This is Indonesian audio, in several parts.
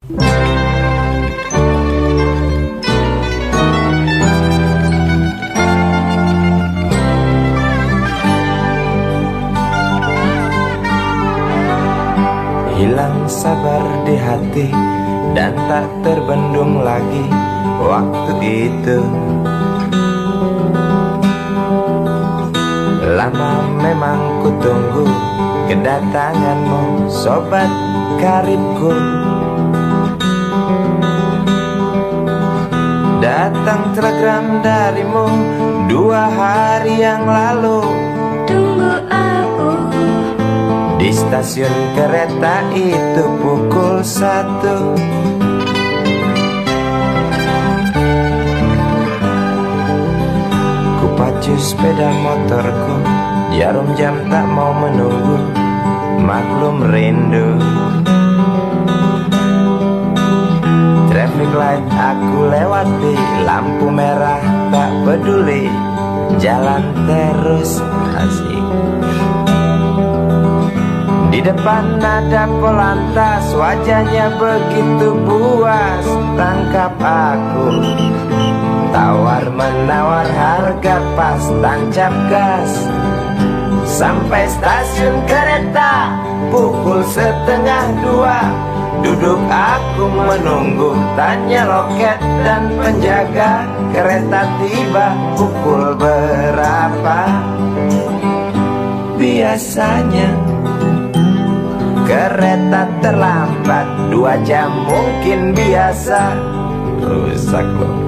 Hilang sabar di hati dan tak terbendung lagi waktu itu. Lama memang ku tunggu kedatanganmu, sobat karibku. Datang telegram darimu 2 hari yang lalu. Tunggu aku di stasiun kereta itu pukul 1. Ku pacu sepeda motorku, jarum jam tak mau menunggu, maklum rindu. Traffic light aku lewati, lampu merah tak peduli, jalan terus asik. Di depan ada polantas, wajahnya begitu buas, tangkap aku. Tawar menawar harga pas, tancap gas. Sampai stasiun kereta pukul 1:30. Duduk aku menunggu, tanya loket dan penjaga, kereta tiba pukul berapa? Biasanya kereta terlambat 2 jam mungkin biasa. Rusak loh.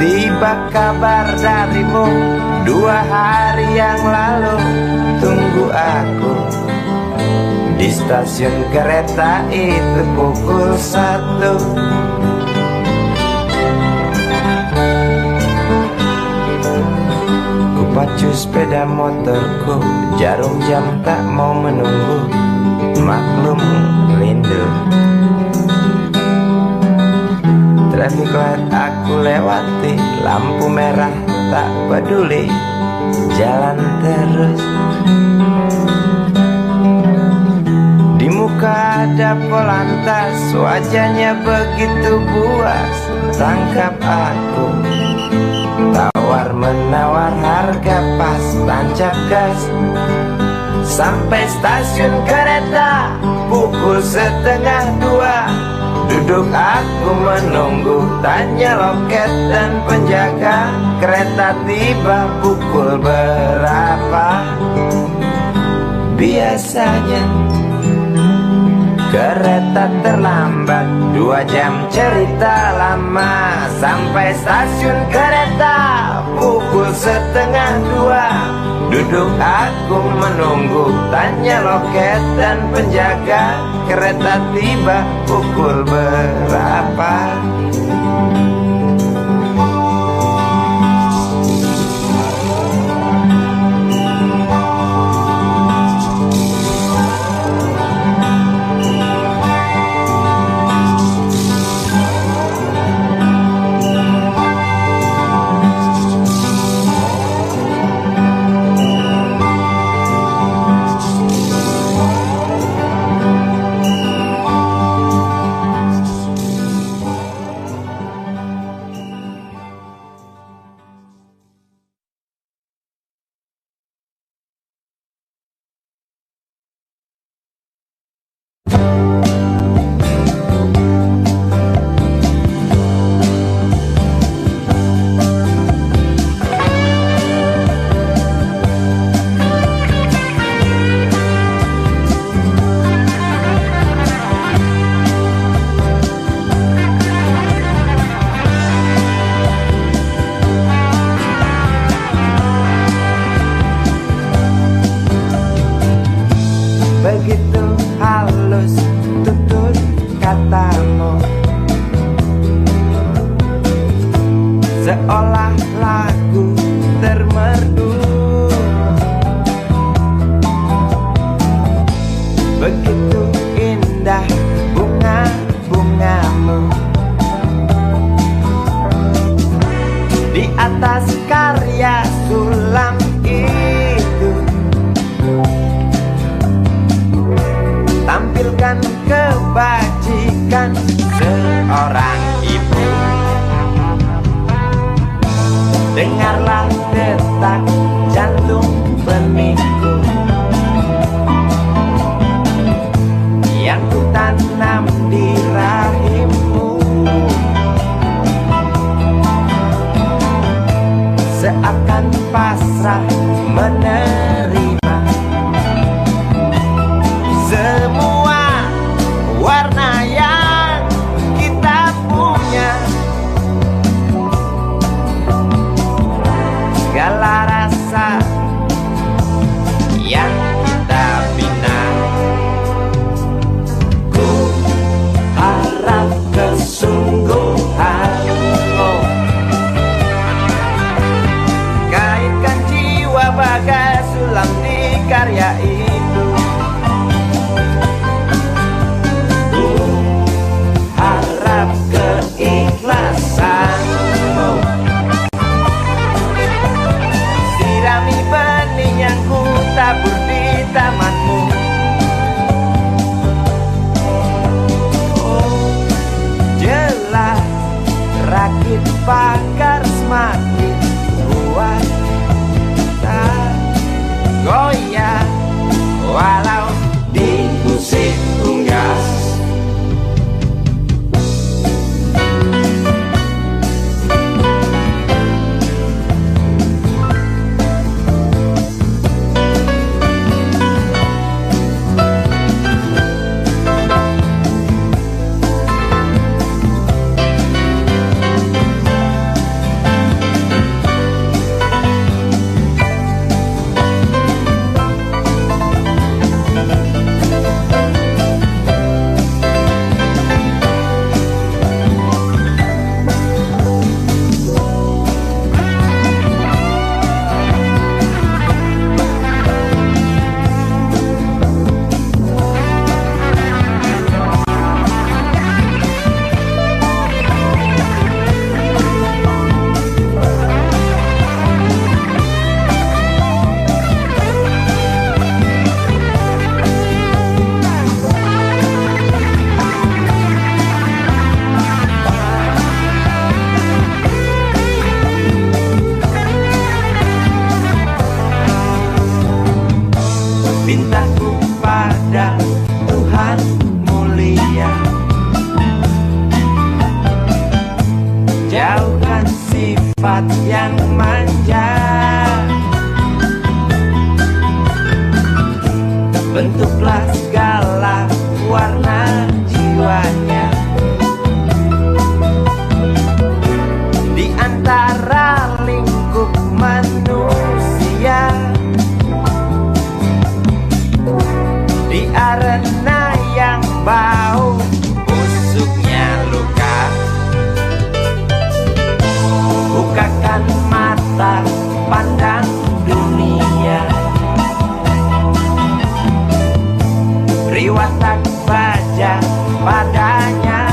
Tiba kabar darimu 2 hari yang lalu. Tunggu aku di stasiun kereta itu pukul 1. Ku pacu sepeda motorku, jarum jam tak mau menunggu, maklum rindu. Traffic light aku lewati, lampu merah tak peduli, jalan terus. Di muka ada polantas, wajahnya begitu buas, tangkap aku. Tawar menawar harga pas, tancap gas. Sampai stasiun kereta pukul 1:30. Duduk aku menunggu, tanya loket dan penjaga, kereta tiba pukul berapa? Biasanya kereta terlambat 2 jam, cerita lama. Sampai stasiun kereta pukul 1:30. Duduk aku menunggu, tanya loket dan penjaga, kereta tiba pukul berapa? kamu, seolah lagu termerdu. Begitu indah bunga-bungamu di atas karya sulam itu. Tampilkan kebajikan seorang ibu. Dengarlah detak jantung benihku yang ku tanam di rahimmu. Seakan pasrah menerima semua warna yang kita punya. Segala rasa yang kita bina, ku harap kesungguhanmu. Kaitkan jiwa bagai sulam di karya itu. Ku harap keikhlasanmu. Sirami benih yang ku tabur di tamanmu. Oh, jelas rakit bakar semakin kuat, tak goyah walau di musik unggas. Mintaku pada Tuhan mulia, jauhkan sifat yang manja. Bentuklah segala warna jiwanya di antara lingkup manusia. Di arena yang bau busuknya luka, bukakan mata pandang dunia. Riwatak baja padanya,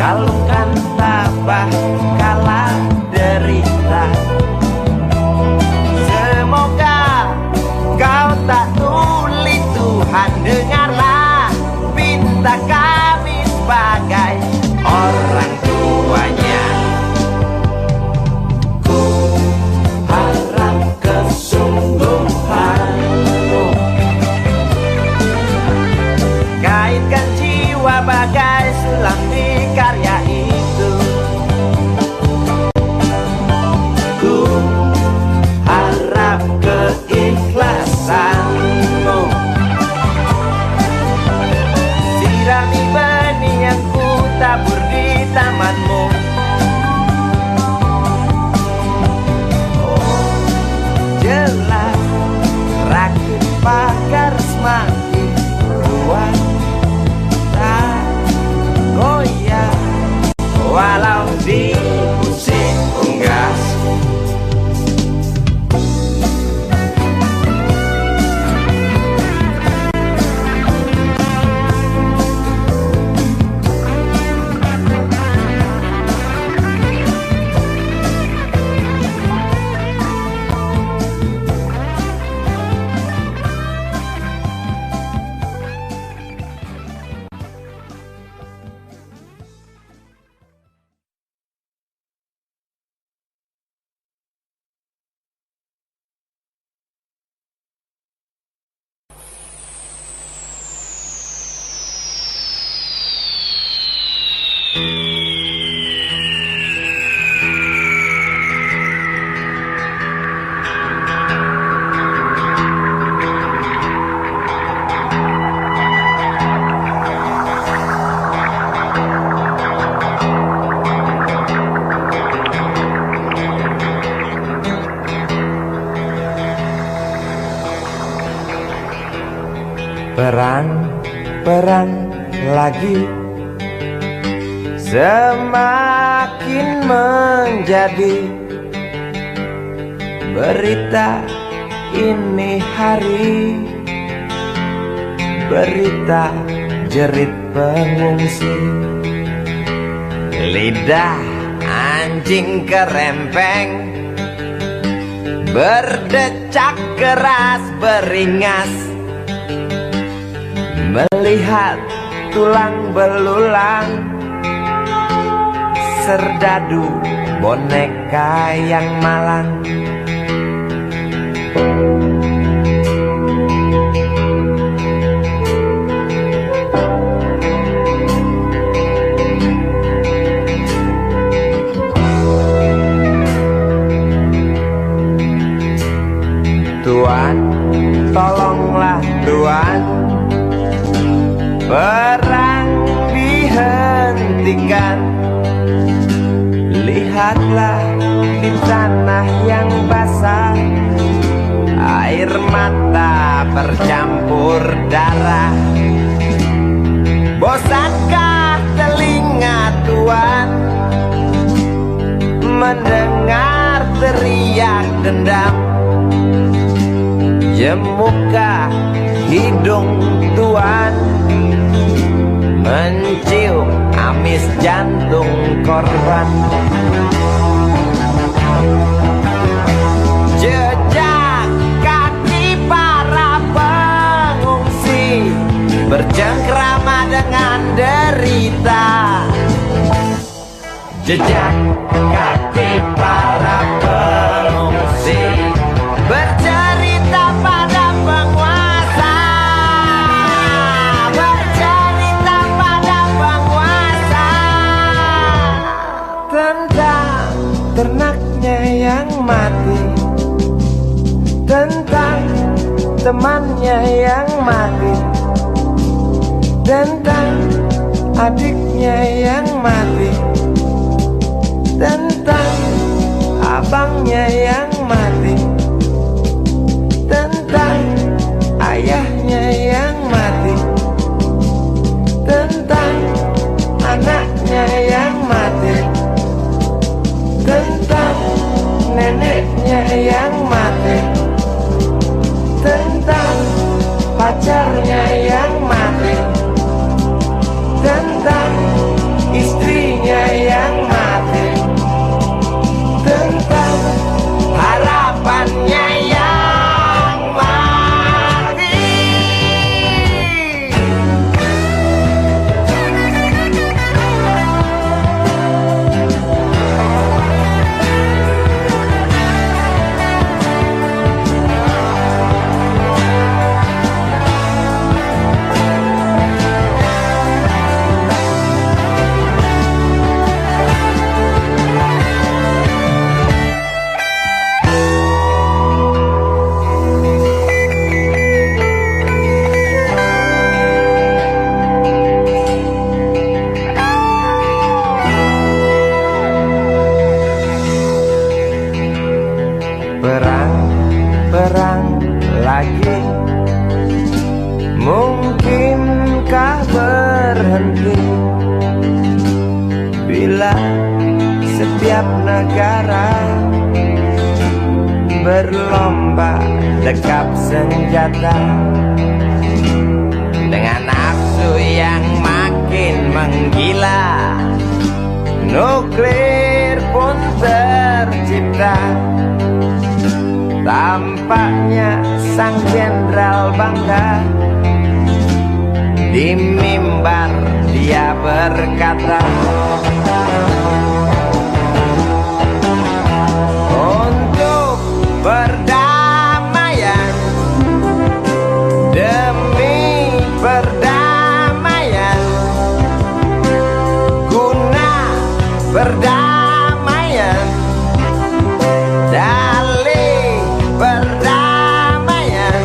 kalungkan tabah kala derita. Semoga kau tak tuli Tuhan, dengarlah pinta kami sebagai orang tuanya. Ku harap kesungguhanmu. Kaitkan jiwa bagai sulam di karya itu. Ku harap keikhlasanmu. Sirami benih yang ku tabur di tamanmu. Oh, jelas rakit bakar semakin Perang lagi semakin menjadi berita ini hari, berita jerit pengungsi. Lidah anjing kerempeng berdecak keras beringas, melihat tulang belulang serdadu boneka yang malang. Tuan, tolonglah Tuan, perang dihentikan. Lihatlah di tanah yang basah, air mata bercampur darah. Bosankah telinga Tuan mendengar teriak dendam? Jemukah hidung Tuan mencium amis jantung korban? Jejak kaki para pengungsi bercengkrama dengan derita. Jejak kaki para pengungsi bercerita pada penguasa, bercerita pada penguasa tentang ternaknya yang mati, tentang temannya yang mati, tentang adiknya yang mati, tentang abangnya yang mati, tentang ayahnya yang mati, tentang anaknya yang mati, tentang neneknya yang mati, tentang pacarnya yang mati, tentang istrinya yang mati, tentang harapannya yang mati. Perang lagi, mungkinkah berhenti bila setiap negara berlomba dekap senjata dengan nafsu yang makin menggila? Nuklir pun tercipta. Tampaknya sang jenderal bangga, di mimbar dia berkata, untuk perdamaian, demi perdamaian, guna perdamaian, dalih perdamaian,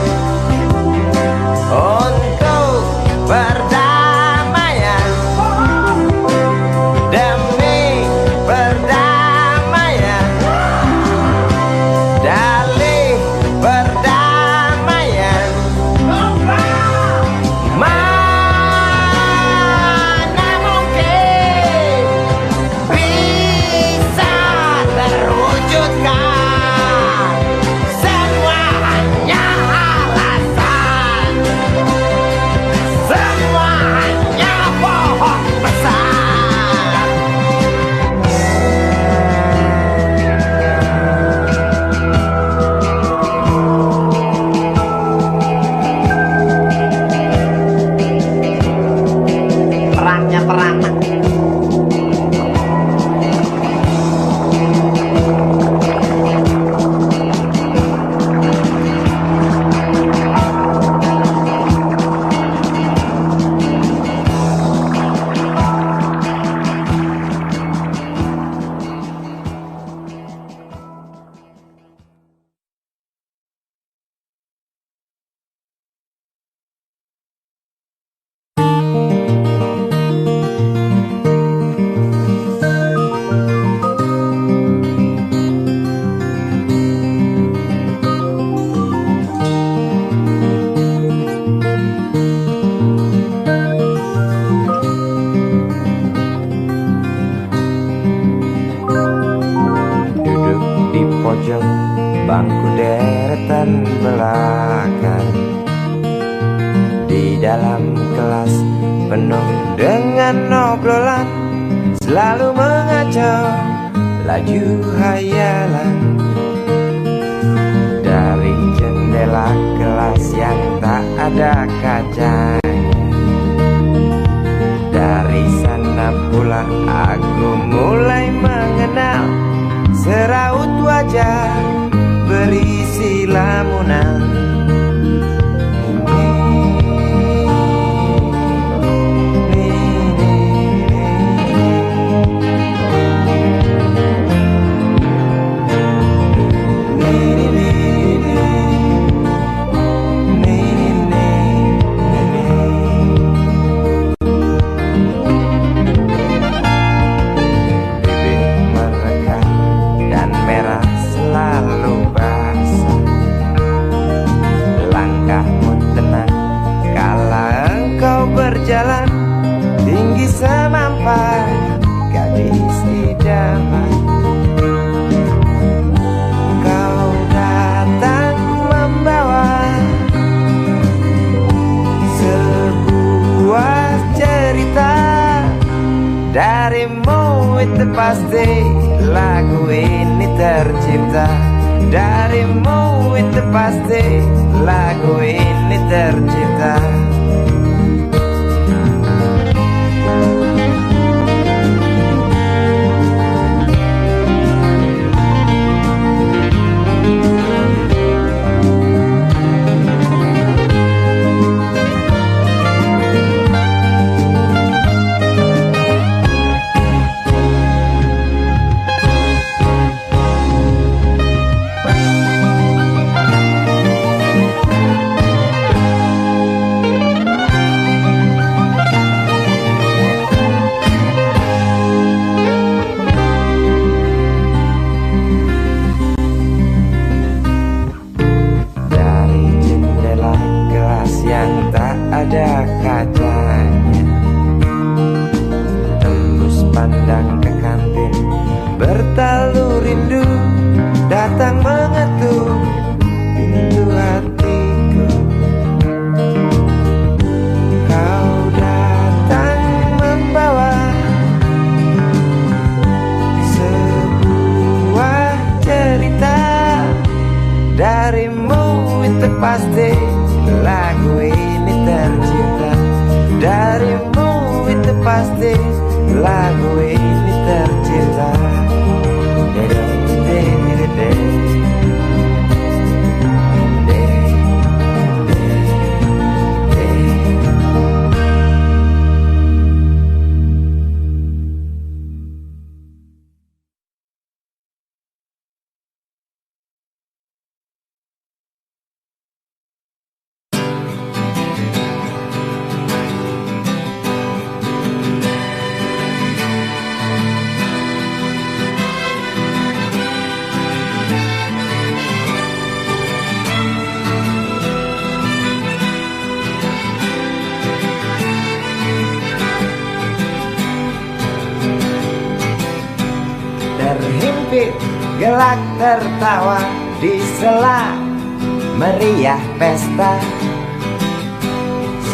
untuk perdamaian, dalam kelas penuh dengan obrolan, selalu mengacau laju hayalan. Dari jendela kelas yang tak ada kacanya, dari sana pula aku mulai mengenal seraut wajah berisi lamunan. Berjalan tinggi semampai gadis idaman, kau datang membawa sebuah cerita. Darimu itu pasti lagu ini tercipta. Darimu itu pasti lagu ini tercipta. Yang tak ada kacanya, tembus pandang ke kantin, bertalu rindu datang mengetuk pintu hatiku. Kau datang membawa sebuah cerita. Darimu itu pasti lagu ini tercipta. Darimu itu pasti lagu ini tercipta. Terhimpit gelak tertawa di sela meriah pesta.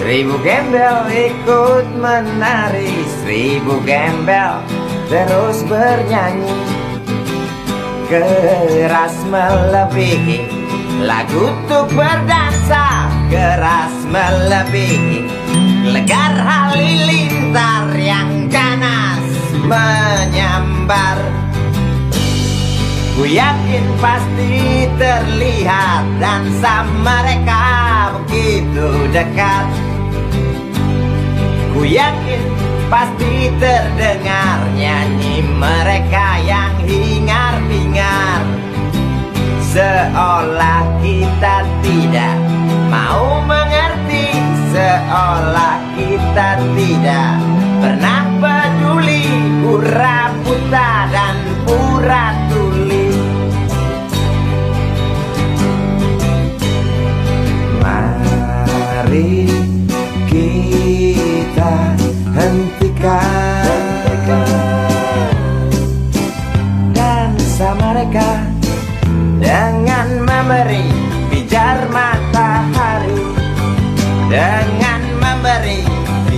1000 gembel ikut menari, 1000 gembel terus bernyanyi. Keras melebihi lagu untuk berdansa, keras melebihi legar halilintar yang ganas menyambar. Ku yakin pasti terlihat dansa mereka begitu dekat. Ku yakin pasti terdengar nyanyi mereka yang hingar-bingar. Seolah kita tidak mau mengerti, seolah kita tidak pernah peduli, pura buta dan pura tuli. Mari kita hentikan dansa mereka dengan memberi pijar matahari, dengan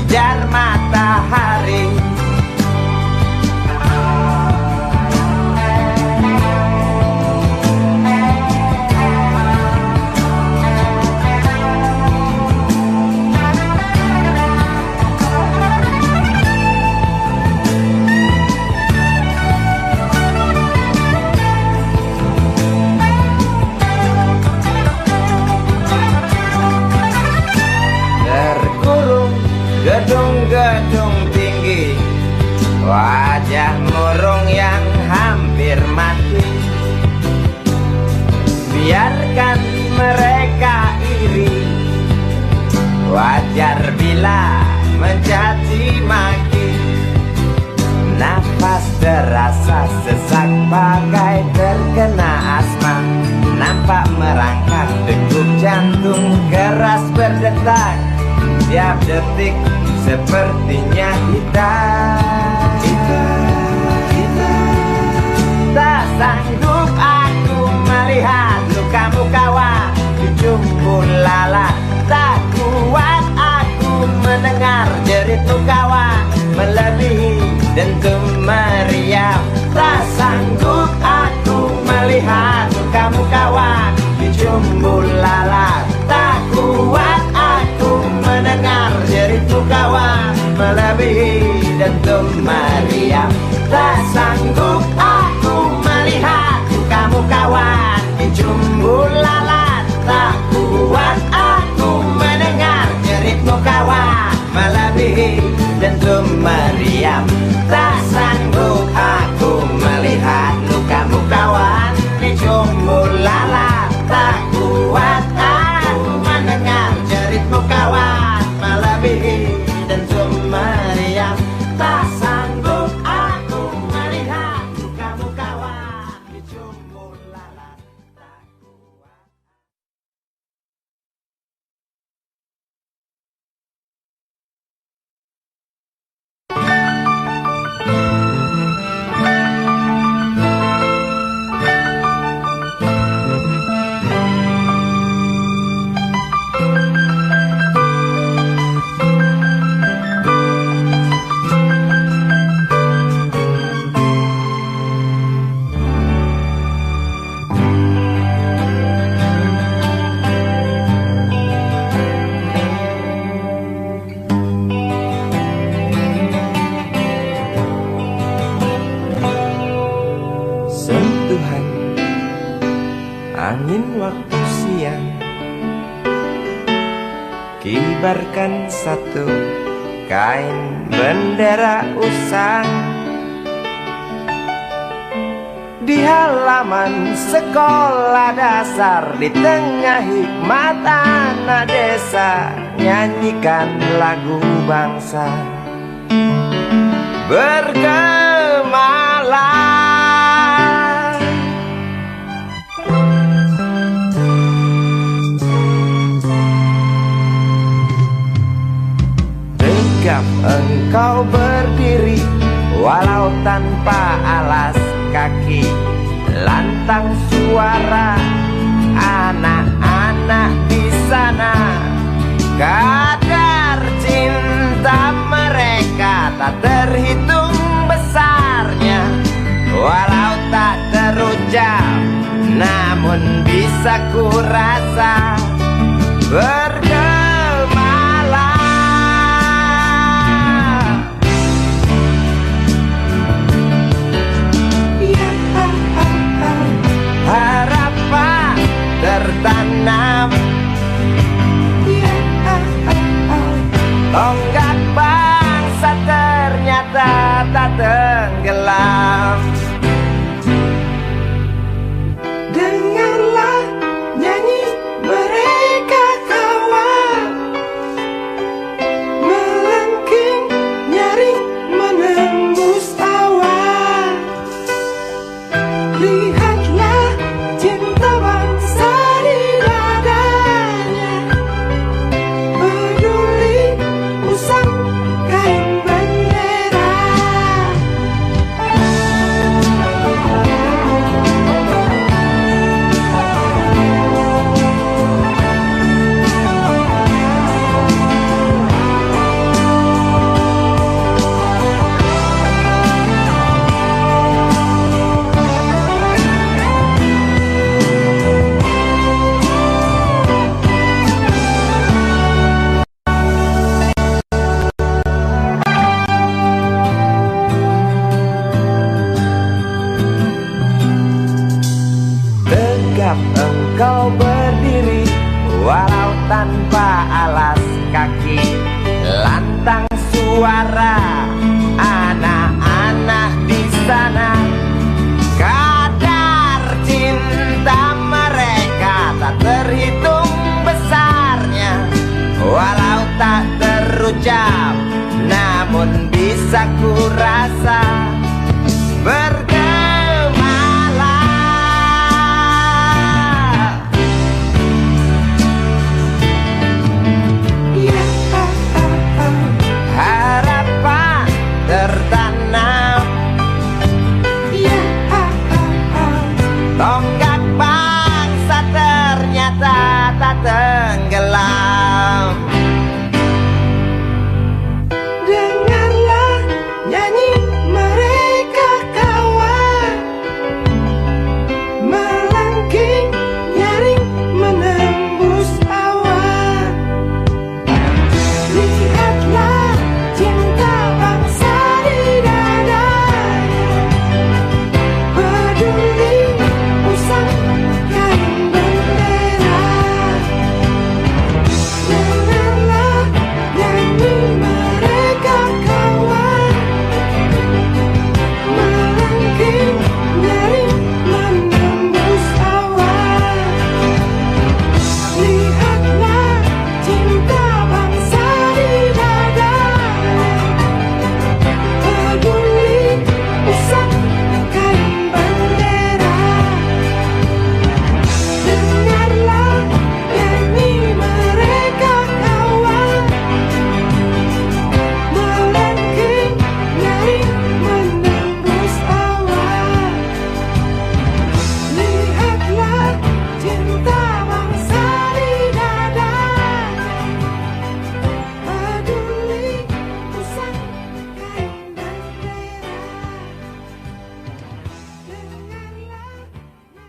pijar matahari. Gedung-gedung tinggi, wajah murung yang hampir mati. Biarkan mereka iri, wajar bila mencaci maki. Nafas terasa sesak bagai terkena asma. Nampak merangkak degup jantung keras berdetak. Tiap detik sepertinya kita tak sanggup aku melihat lukamu kawan di jumbo lalat. Tak kuat aku mendengar jeritmu kawan melebihi dentum meriam. Tak sanggup aku melihat lukamu kawan di jumbo lalat. Tak kuat aku mendengar jeritmu kawan melebihi dentum meriam. Tak sanggup aku melihat kamu kawan di jumbo lalat. Tak kuat aku mendengar jeritmu kawan melebihi dentum meriam. Tak sanggup aku melihat lukamu kawan di jumbo lalat. Tak kuat aku mendengar jeritmu kawan melebihi dentum meriam. Tak sanggup aku melihat lukamu kawan di jumbo lalat. Tak kuat. Sentuhan angin waktu siang kibarkan satu kain bendera usang di halaman sekolah dasar. Di tengah hikmat anak desa nyanyikan lagu bangsa bergemalang. Tegap engkau berdiri walau tanpa alas kaki. Lantang suara anak-anak di sana. Kadar cinta mereka tak terhitung besarnya. Walau tak terucap namun bisa ku rasa bergemalang. Harapan tertanam, tonggak bangsa ternyata tak tenggelam. Dengarlah nyanyi mereka kawan, melengking nyaring menembus awan. Lihatlah cinta bangsa di dadanya, peduli usaha lantang suara anak-anak di sana. Kadar cinta mereka tak terhitung besarnya, walau tak terucap, namun bisa ku rasa bergemalah. Harapan tertanam, tonggak bangsa ternyata tak tenggelam. Dengarlah nyanyi mereka kawan, melengking nyaring menembus awan. Lihatlah cinta bangsa di dadanya, peduli usang kain bendera. Dengarlah nyanyi mereka kawan, melengking nyaring menembus awan. Lihatlah cinta bangsa di dadanya, peduli usang kain bendera. Dengarlah nyanyi mereka kawan, melengking nyaring menembus awan. Lihatlah cinta bangsa di dadanya, peduli usang kain bendera. Dengarlah nyanyi mereka.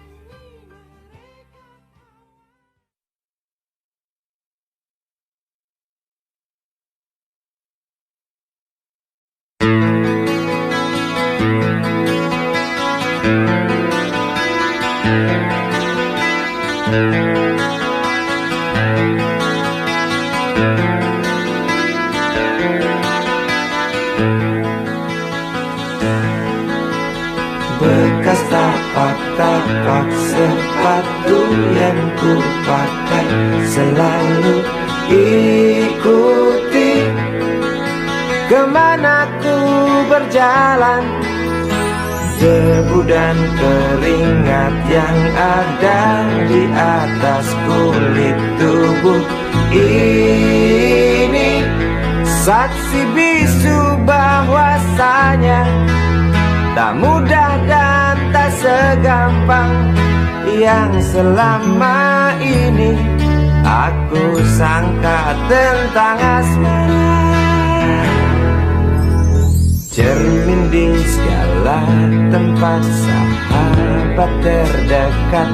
Bekas tapak-tapak sepatu yang ku pakai selalu ikuti kemana ku berjalan. Debu dan keringat yang ada di atas kulit tubuh ini saksi bisu bahwasanya tak mudah dan tak segampang yang selama ini aku sangka tentang asmara. Cermin di segala tempat, sahabat terdekat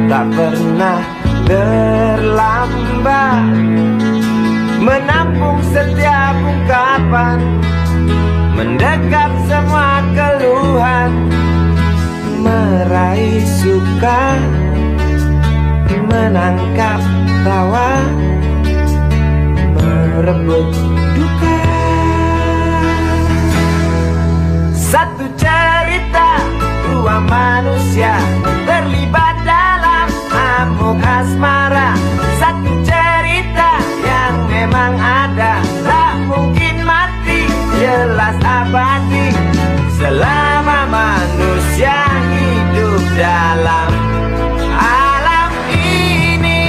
tak pernah terlambat menampung setiap ungkapan, mendekap semua keluhan, meraih suka, menangkap tawa, merebut duka. Satu cerita, dua manusia terlibat dalam amuk asmara. Satu cerita yang memang ada, tak mungkin mati, jelas abadi selama manusia hidup dalam alam ini.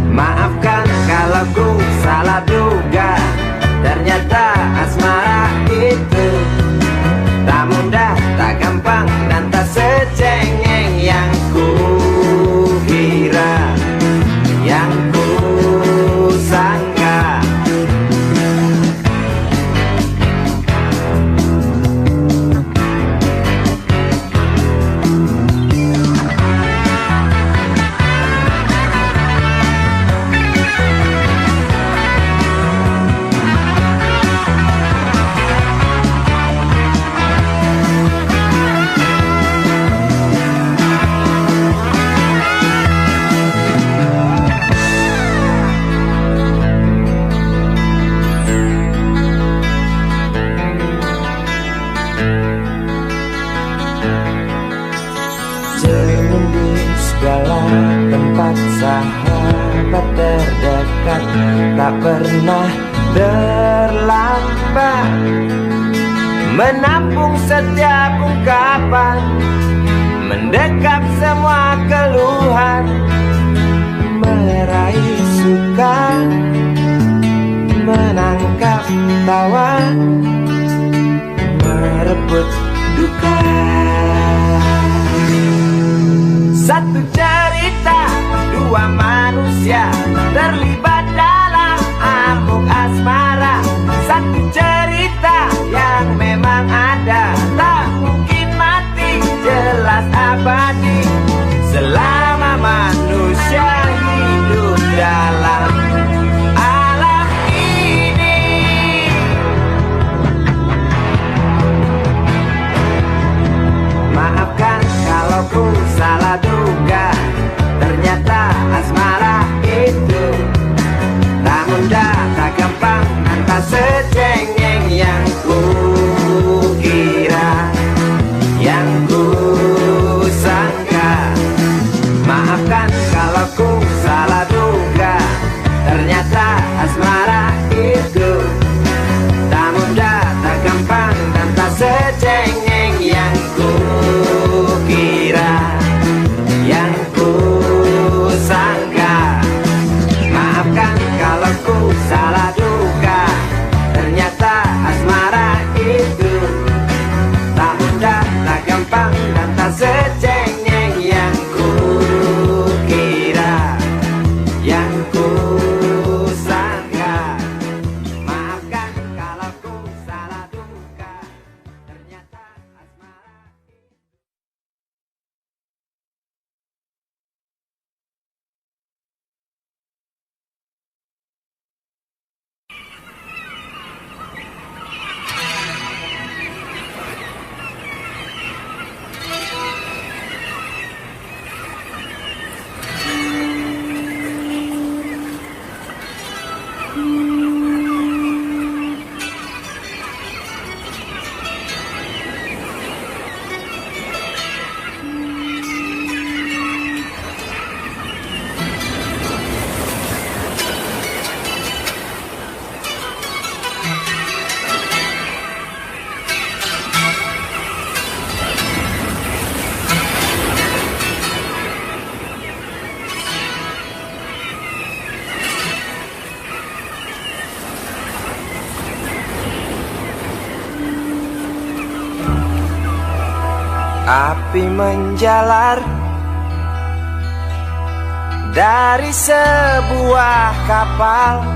Maafkan kalau ku salah duga, ternyata asmara itu sahabat terdekat, tak pernah terlambat menampung setiap ungkapan, mendekap semua keluhan, meraih suka, menangkap tawa, merebut duka. Satu cerita, dua manusia terlibat dalam amuk asmara. Satu cerita yang memang ada, tak mungkin mati, jelas abadi selama manusia hidup dalam alam ini. Maafkan kalau ku salah duga, ternyata asmara itu tak mudah, tak gampang, dan tak secengeng yang ku kira, yang ku sangka. Maafkan kalau ku salah duga, ternyata asmara itu tak mudah, tak gampang, dan tak secengeng yang ku kira, yang ku sangka. Maafkan kalau ku salah duga, ternyata asmara itu tak mudah, tak gampang, dan tak secengeng yang ku kira, yang ku sangka. Maafkan kalau ku salah duga, ternyata asmara. Api menjalar dari sebuah kapal,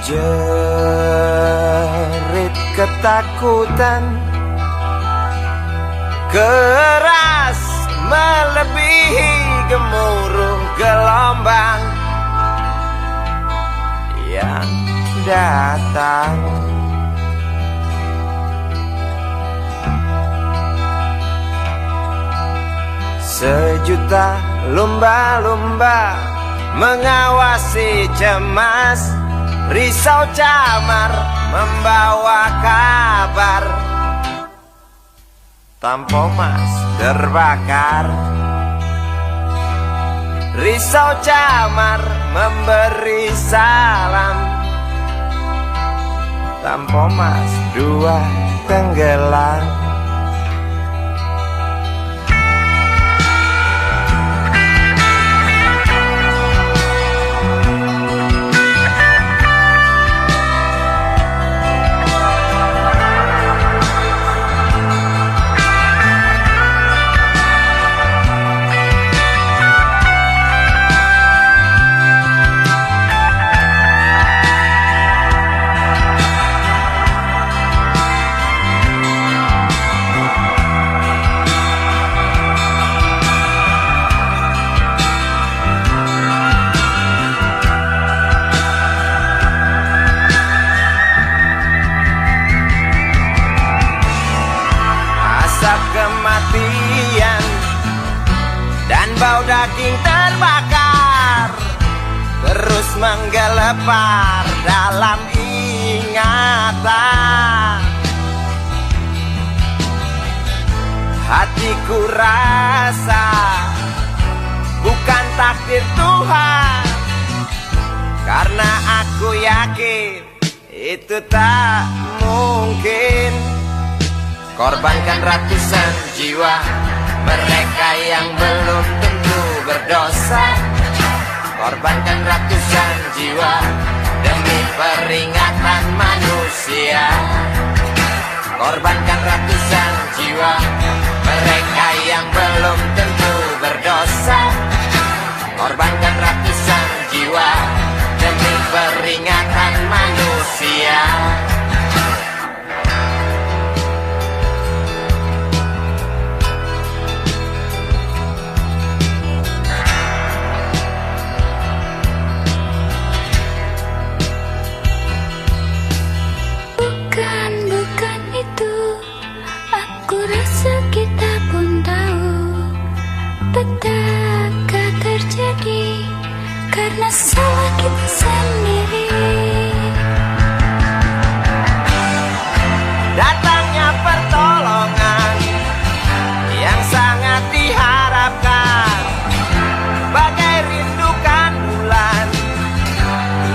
jerit ketakutan keras melebihi gemuruh gelombang yang datang. Sejuta lumba-lumba mengawasi cemas, risau camar membawa kabar. Tampomas terbakar, risau camar memberi salam. Tampomas dua tenggelam. Kematian dan bau daging terbakar terus menggelepar dalam ingatan. Hatiku rasa takdir Tuhan. Karena aku yakin itu tak mungkin. Korbankan ratusan jiwa mereka yang belum tentu berdosa. Korbankan ratusan jiwa demi peringatan manusia. Korbankan ratusan jiwa mereka yang belum tentu berdosa. Korbankan ratusan jiwa demi peringatan manusia. Bukan itu. Aku rasa kita pun tahu petaka terjadi karena salah kita sendiri. Datangnya pertolongan yang sangat diharapkan, bagai rindukan bulan,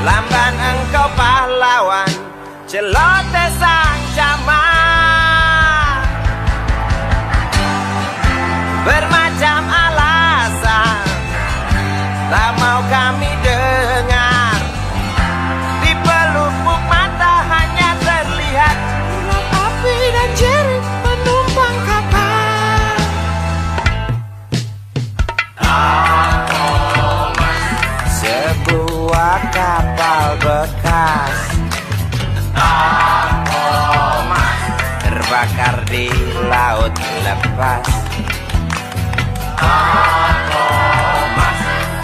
lamban engkau pahlawan, celoteh sang camat. Bermacam alasan tak mau kami dengar, di pelupuk mata hanya terlihat Ulang api dan jerit menumpang kapal. sebuah kapal bekas terbakar di laut lepas.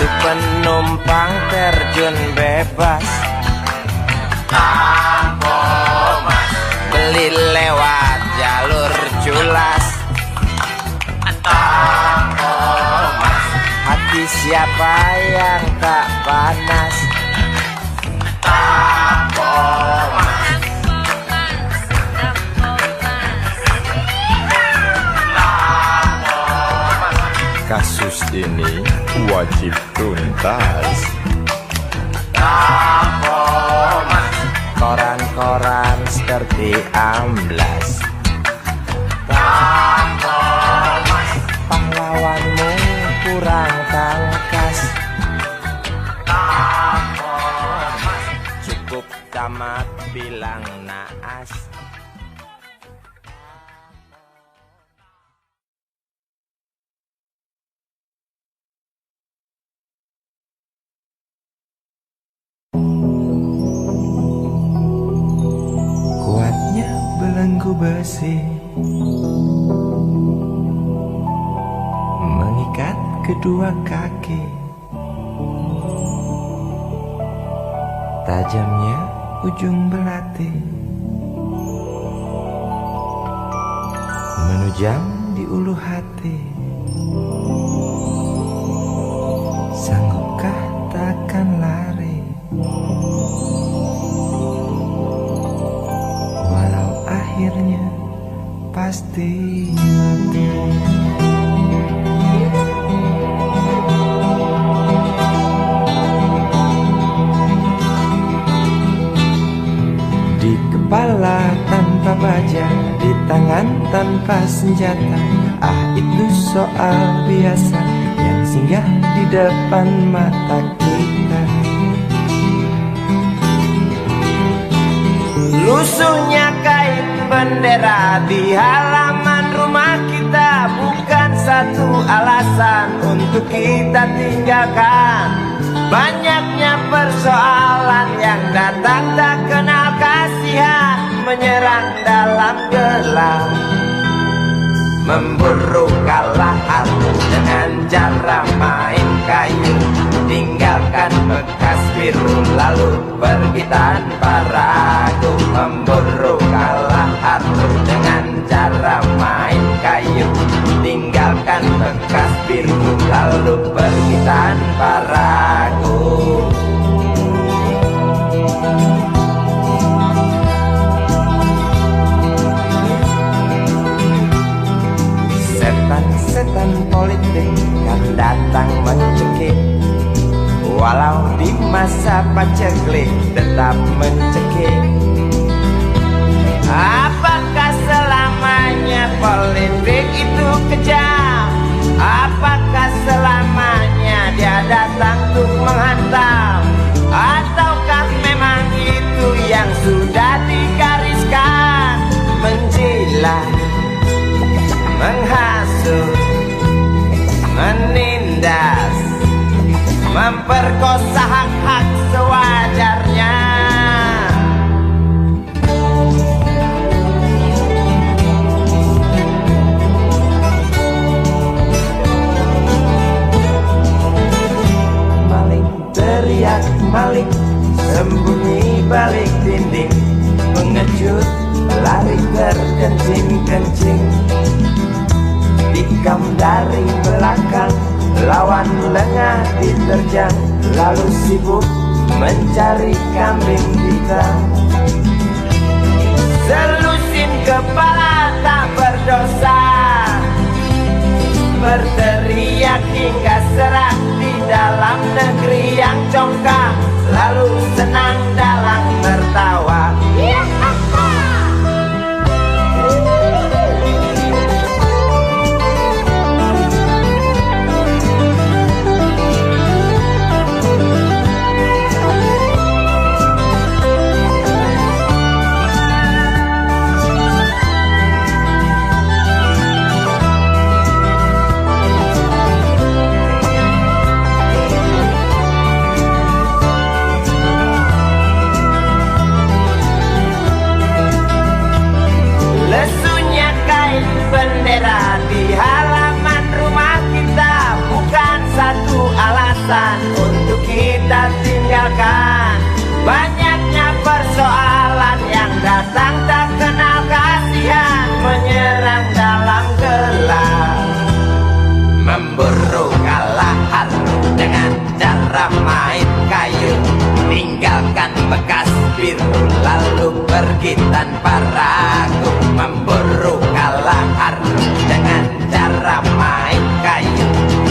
Itu penumpang terjun bebas, beli lewat jalur culas. Hati siapa yang tak panas? Kasus ini wajib tuntas. Koran-koran seperti amblas. Pahlawanmu kurang tangkas. Cukup tamat bilang naas. Kuatnya belenggu besi mengikat kedua kaki, tajamnya ujung belati menujam di ulu hati. Sanggupkah takkan lari, walau akhirnya pasti mati. Di kepala tanpa baja, di tangan tanpa senjata. Ah, itu soal biasa yang singgah di depan mata kita. Lusuhnya kain bendera di halaman rumah kita bukan satu alasan untuk kita tinggalkan. Banyaknya persoalan yang datang tak kenal kasihan, menyerang dalam gelap, memburu kalah hati dengan cara main kayu. Tinggalkan bekas biru lalu pergi tanpa ragu, memburu kalah hati dengan cara main kayu. Tinggalkan bekas biru lalu pergi tanpa ragu. Setan-setan politik datang mencekik. Walau di masa paceklik tetap mencekik. Apakah selamanya politik itu kejam? Apakah selamanya dia datang untuk menghantam? Ataukah memang itu yang sudah digariskan? Menjilat, menghasut, menindas, memperkosa hak-hak sewajarnya. Maling teriak maling, sembunyi balik dinding, pengecut lari terkencing-kencing. Tikam dari belakang, lawan lengah diterjang, lalu sibuk mencari kambing hitam. Selusin kepala tak berdosa, berteriak hingga serak di dalam negeri yang congkak, lalu senang dalam tertawa. Bendera di halaman rumah kita bukan satu alasan untuk kita tinggalkan. Banyaknya persoalan yang datang tak kenal kasihan, menyerang dalam gelap, memburu kalah halu dengan cara main kayu, tinggalkan bekas biru lalu pergi tanpa ragu. Memburu kalah halu dengan cara main kayu,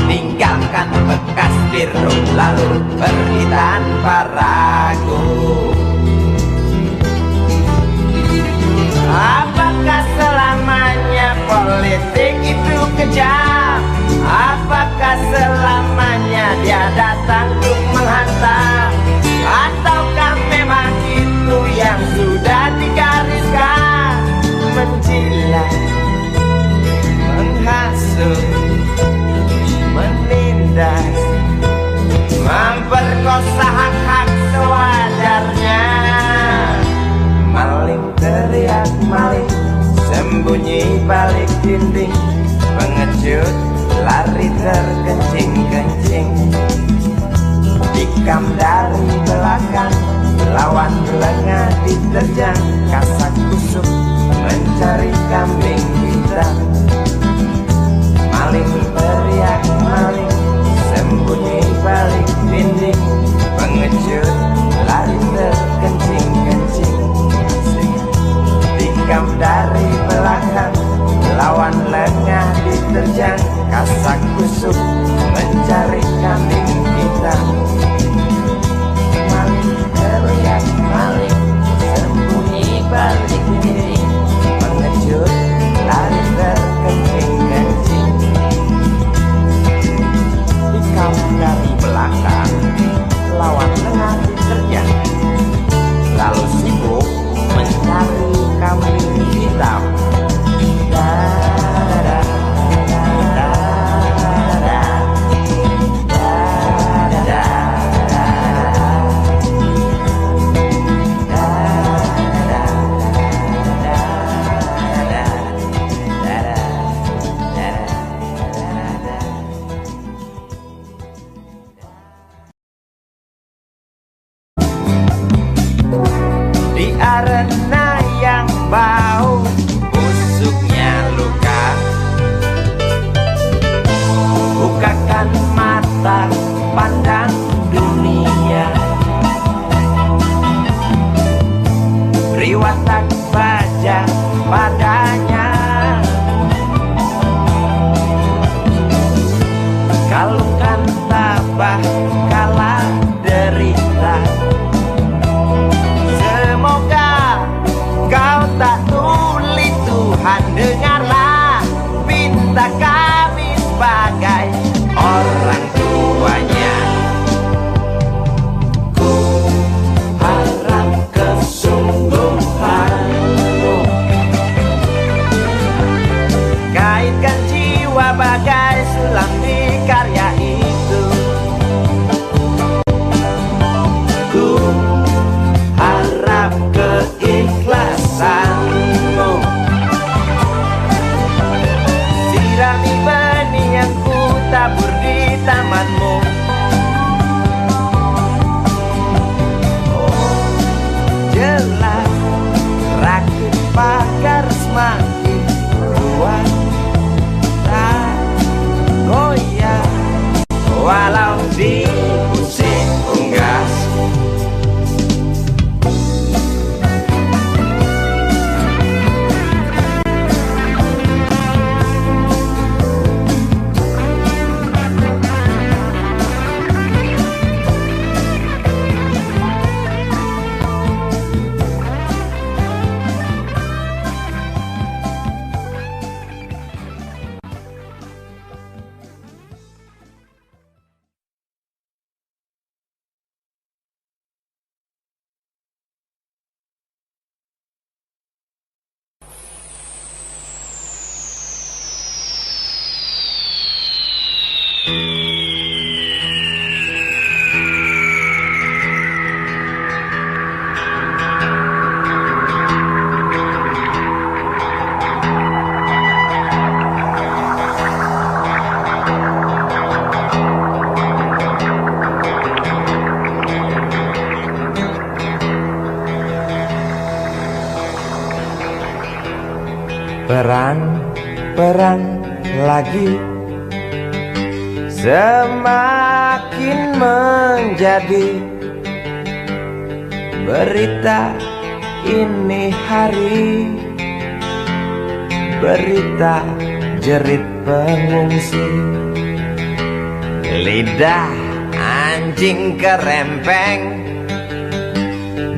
tinggalkan bekas biru lalu pergi tanpa ragu. Apakah selamanya politik itu kejam? Apakah selamanya dia datang untuk menghantam? Ataukah memang itu yang sudah digariskan? Menjilat, menghasut, menindas, memperkosa hak-hak sewajarnya. Maling teriak maling, sembunyi balik dinding, pengecut lari terkencing-kencing. Tikam dari belakang, lawan lengah diterjang, kasak kusuk mencari kambing hitam. Maling teriak maling, sembunyi balik dinding, pengecut lari terkencing-kencing. Tikam dari belakang, lawan lengah diterjang, kasak kusuk mencari kambing hitam. Maling teriak maling, sembunyi balik dinding, pengecut lari terkencing-kencing. Tikam dari belakang, lawan lengah diterjang, lalu sibuk mencari kambing hitam. Di arena yang bau busuknya luka, bukakan mata pandang dunia, beri watak baja padanya. Kalau tabah kala derita. Semoga kau tak tuli, Tuhan dengarlah pinta kami sebagai orang tuanya. Ku harap kesungguhanmu, kaitkan jiwa bagai selang di karya itu. Ku harap keikhlasanmu, sirami benih yang ku tabur di tamanmu. Oh, jelas rakit pagar semakin kuat, tak goyah walau di musim unggas. Perang lagi semakin menjadi berita ini hari, berita jerit pengungsi. Lidah anjing kerempeng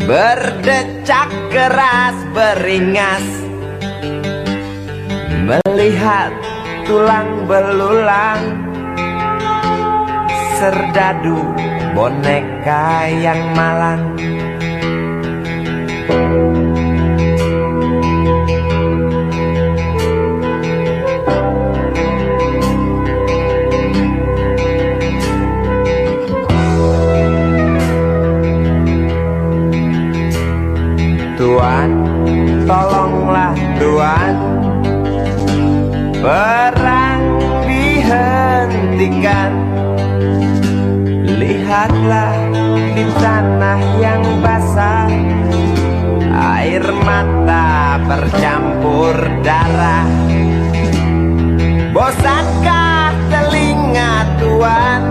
berdecak keras beringas, melihat tulang belulang serdadu boneka yang malang. Tuan, tolonglah Tuan, perang dihentikan. Lihatlah di tanah yang basah, air mata bercampur darah. Bosankah telinga Tuan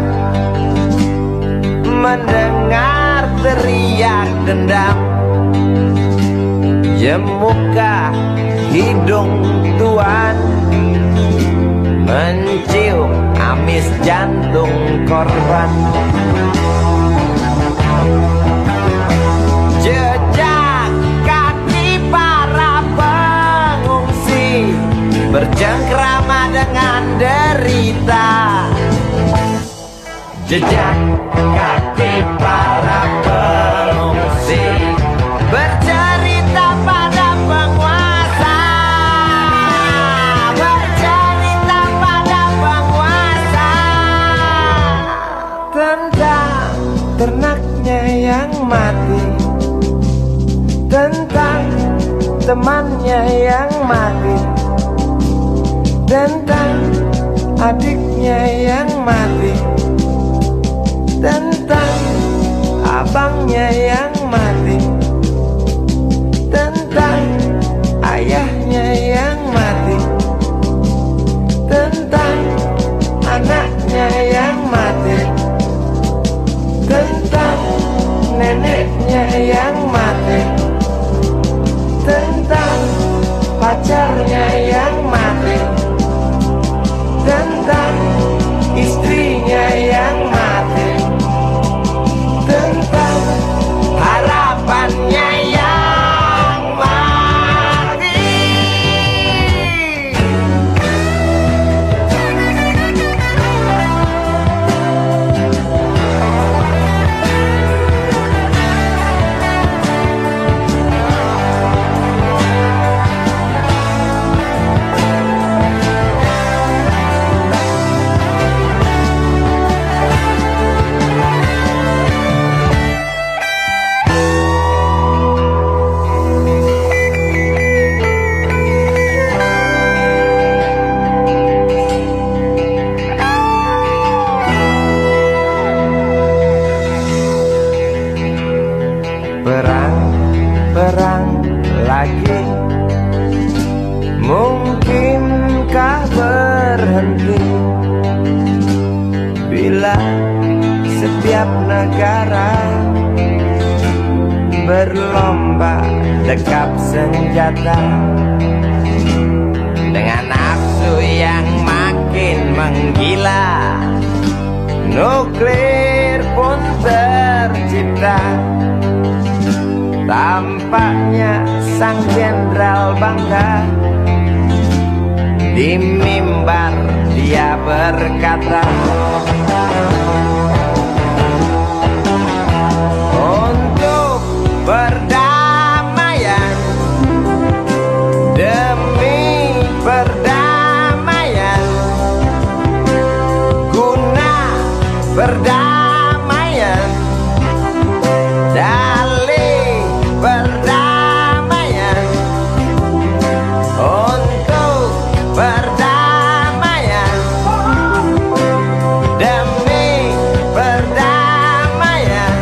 mendengar teriak dendam? Jemukah hidung Tuan mencium amis jantung korban? Jejak kaki para pengungsi bercengkrama dengan derita. Jejak kaki para pengungsi bercerita pada penguasa, bercerita pada penguasa tentang ternaknya yang mati, tentang temannya yang mati, tentang adiknya yang mati, tentang abangnya yang mati, tentang ayahnya yang mati, tentang anaknya yang mati, tentang neneknya yang mati, tentang pacarnya yang mati, tentang istrinya yang tiap negara berlomba dekap senjata dengan nafsu yang makin menggila. Nuklir pun tercipta. Tampaknya sang jenderal bangga. Di mimbar dia berkata, untuk perdamaian, demi perdamaian, guna perdamaian, dalih perdamaian, untuk perdamaian, demi perdamaian,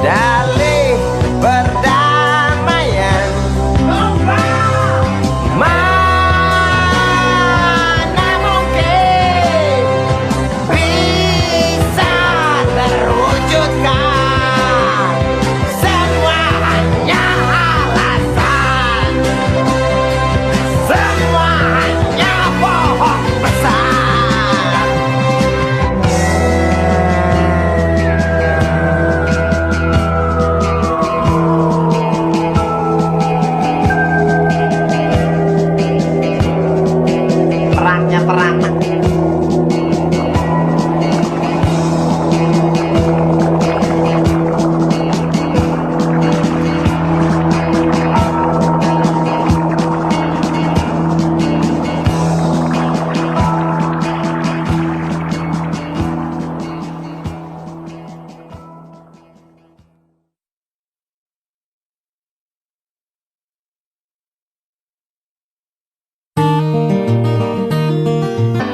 dalih perdamaian. Mana mungkin bisa terwujudkan, semua hanya alasan, semua hanya bohong besar. Perangnya perang.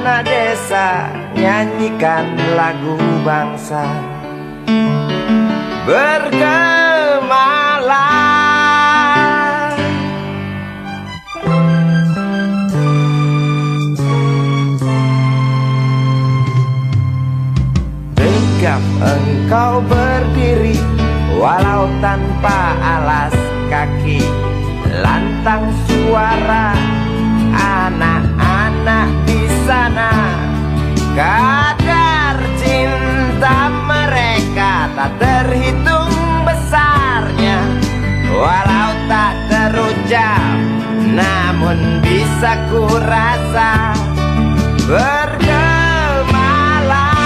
Anak desa nyanyikan lagu bangsa bergemalang. Tegap engkau berdiri walau tanpa alas kaki, lantang suara anak-anak di sana. Kadar cinta mereka tak terhitung besarnya, walau tak terucap namun bisa ku rasa bergemalang.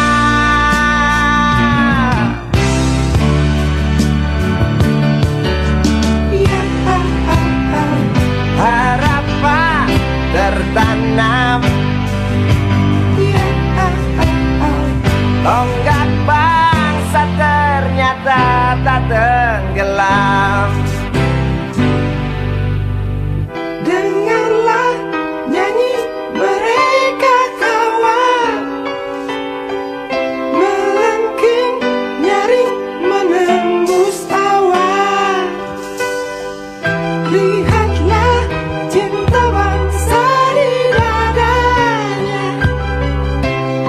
Harapan tertanam, tonggak bangsa ternyata tak tenggelam. Dengarlah nyanyi mereka kawan, melengking nyaring menembus awan. Lihatlah cinta bangsa di dadanya,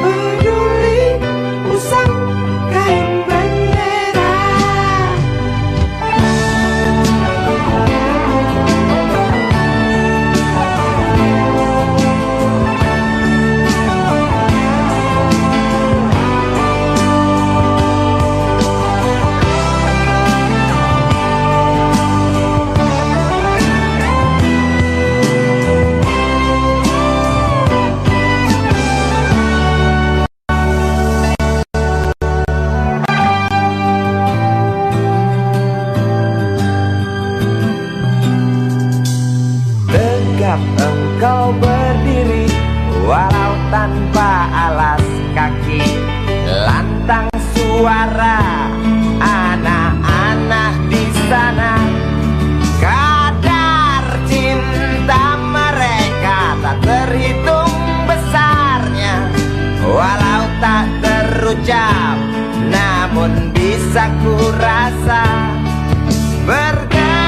peduli usang kain bendera. Tegap engkau berdiri walau tanpa alas kaki, lantang suara anak-anak di sana. Kadar cinta mereka tak terhitung besarnya, walau tak terucap namun bisa ku rasa bergemalang.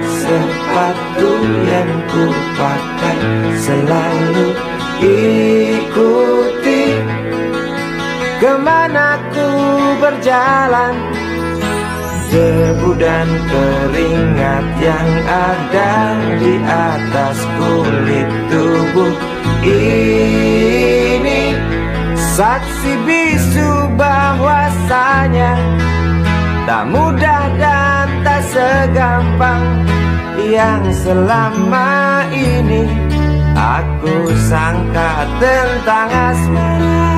sepatu yang ku pakai selalu ikuti kemana ku berjalan. Debu dan keringat yang ada di atas kulit tubuh ini saksi bisu bahwasanya tak mudah dan tak segampang yang selama ini aku sangka tentang asmara.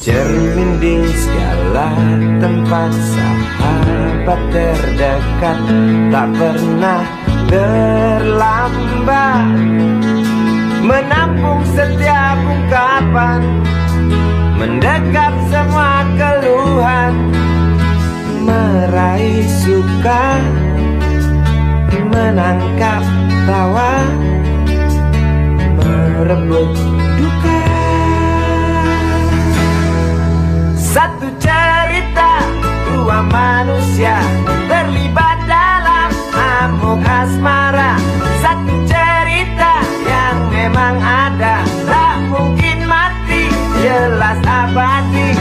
Cermin di segala tempat, sahabat terdekat tak pernah terlambat menampung setiap ungkapan, mendekap semua keluhan, meraih suka, menangkap tawa, merebut duka. Satu cerita, dua manusia terlibat dalam amuk asmara. Satu cerita yang memang ada, tak mungkin mati, jelas abadi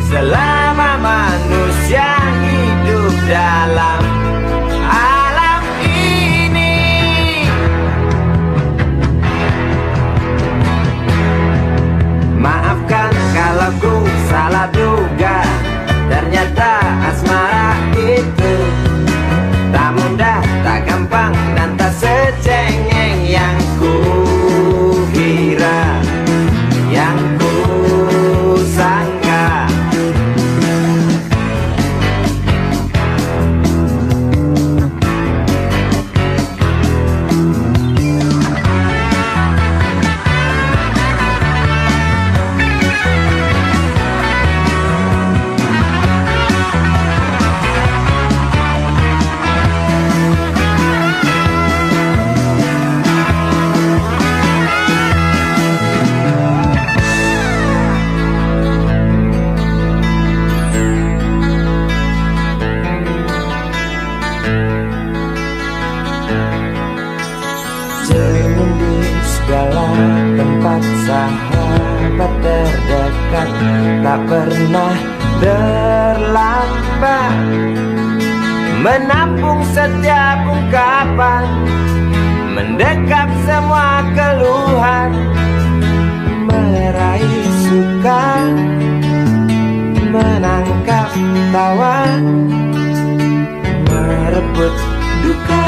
selama manusia hidup dalam alam ini. Maafkan kalau ku salah duga, ternyata asmara itu tak mudah, tak gampang, dan tak secengeng yang ku kira, yang ku sangka. Cermin di segala tempat, sahabat terdekat tak pernah terlambat menampung setiap ungkapan, mendekap semua keluhan, meraih suka, menangkap tawa, merebut duka.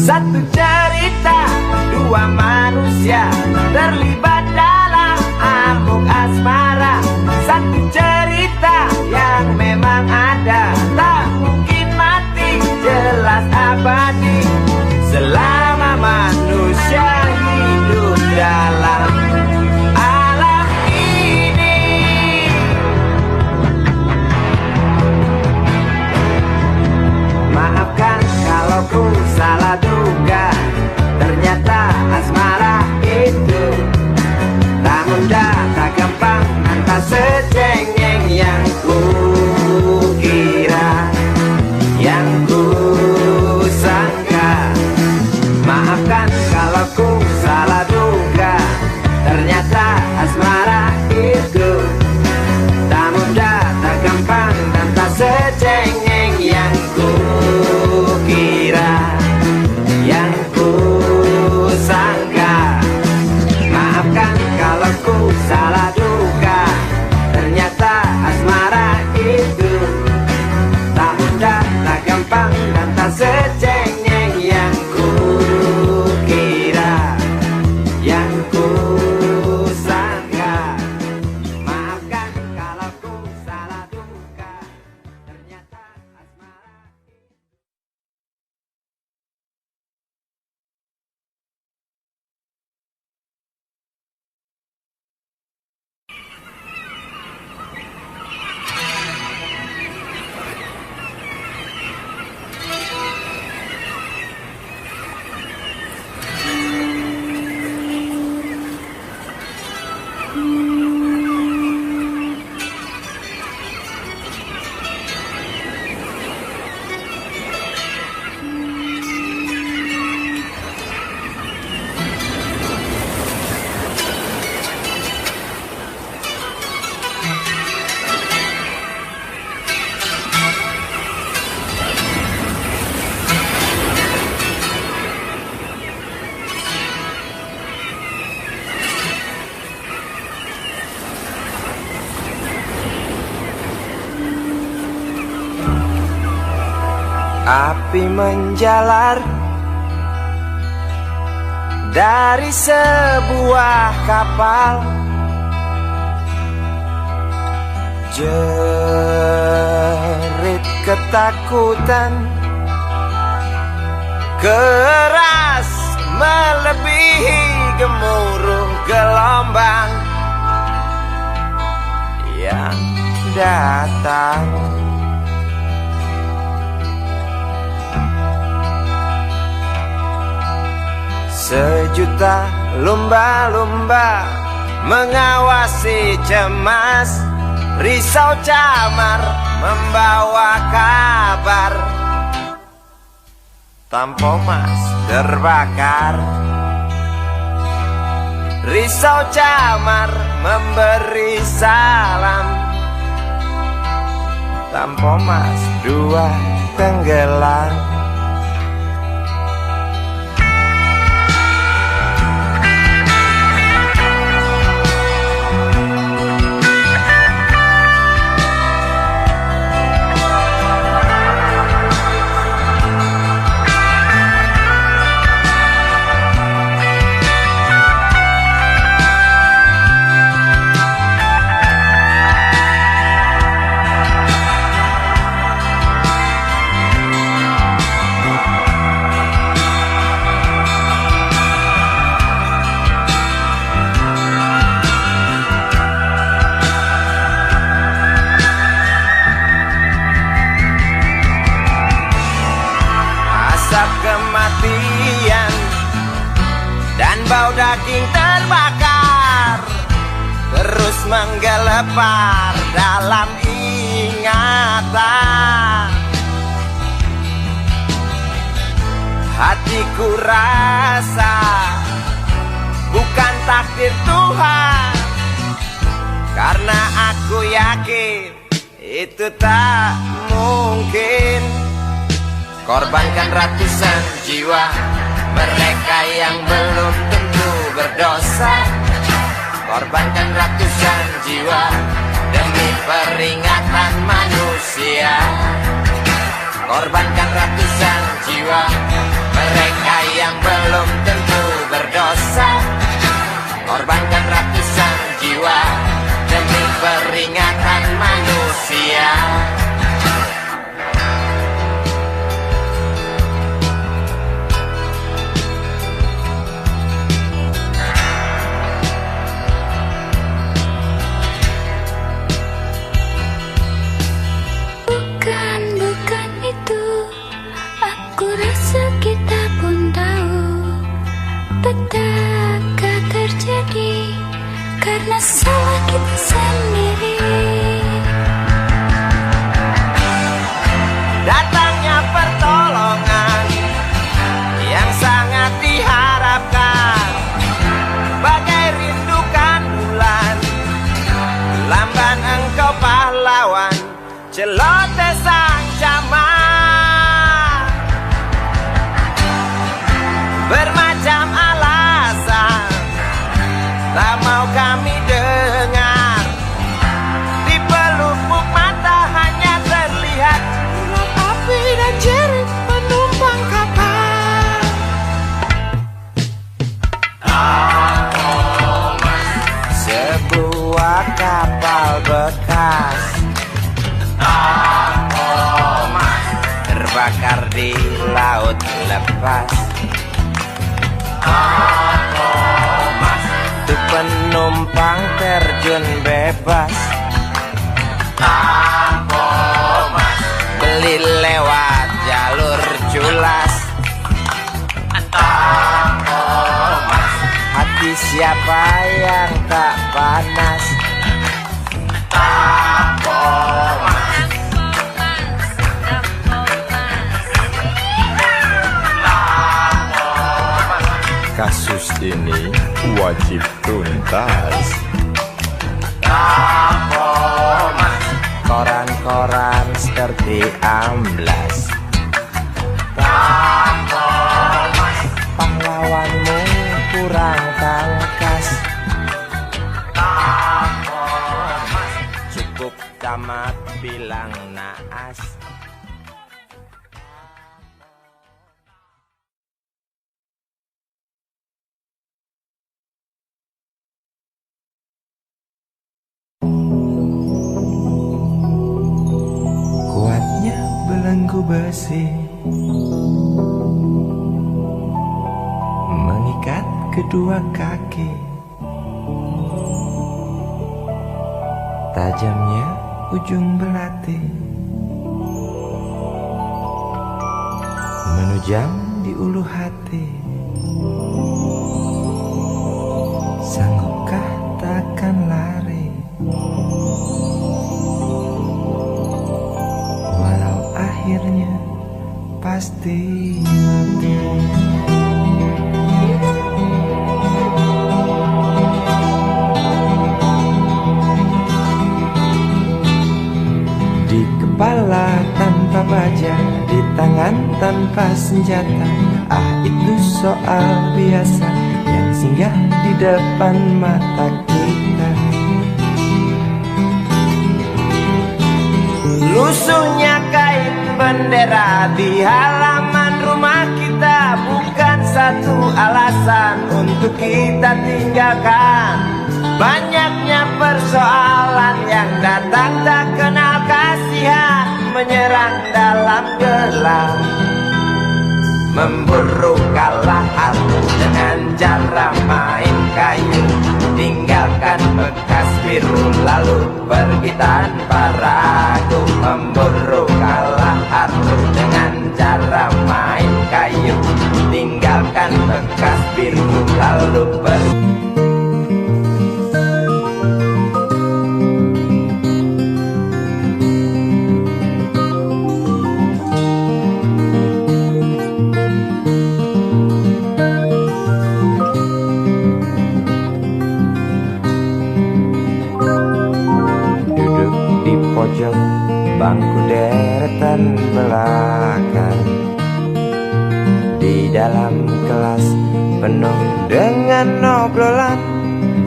Satu cerita, dua manusia terlibat dalam amuk asmara. Satu cerita yang memang ada, tak mungkin mati, jelas abadi selama manusia api menjalar dari sebuah kapal. Jerit ketakutan keras melebihi gemuruh gelombang yang datang. Sejuta lumba-lumba mengawasi cemas, risau camar membawa kabar. Tampomas terbakar, risau camar memberi salam. Tampomas dua tenggelam. Kematian dan bau daging terbakar terus menggelepar dalam ingatan. Hatiku rasa bukan takdir Tuhan, karena aku yakin itu tak mungkin. Korbankan ratusan jiwa mereka yang belum tentu berdosa. Korbankan ratusan jiwa demi peringatan manusia. Korbankan ratusan jiwa mereka yang belum tentu berdosa. Korbankan ratusan jiwa demi peringatan manusia. Bukan itu, aku rasa kita pun tahu petaka terjadi karena salah kita sendiri. Datangnya pertolongan yang sangat diharapkan, bagai rindukan bulan, lamban engkau pahlawan, celoteh sang camat. Bermacam alasan tak mau kami dengar, di pelupuk mata hanya terlihat Ular api dan jerit penumpang kapal. sebuah kapal bekas terbakar di laut lepas. Untuk penumpang terjun bebas, beli lewat jalur culas. Hati siapa yang tak panas? Kasus ini wajib tuntas. Koran-koran seperti amblas. Pahlawanmu kurang tangkas. Cukup tamat bilang naas. paku besi mengikat kedua kaki. Tajamnya ujung belati menujam di ulu hati. Sanggupkah takkan lari, walau akhirnya pasti mati. Di kepala tanpa baja, di tangan tanpa senjata. Ah, itu soal biasa yang singgah di depan mata kita. Lusuhnya kain bendera di halaman rumah kita bukan satu alasan untuk kita tinggalkan. Banyaknya persoalan yang datang tak kenal kasihan, menyerang dalam gelap, memburu kalah hati dengan cara main kayu. Tinggalkan bekas biru lalu pergi tanpa ragu, memburu kalah hati dengan cara main kayu. Tinggalkan bekas biru lalu pergi. Pojok bangku deretan belakang, di dalam kelas penuh dengan obrolan,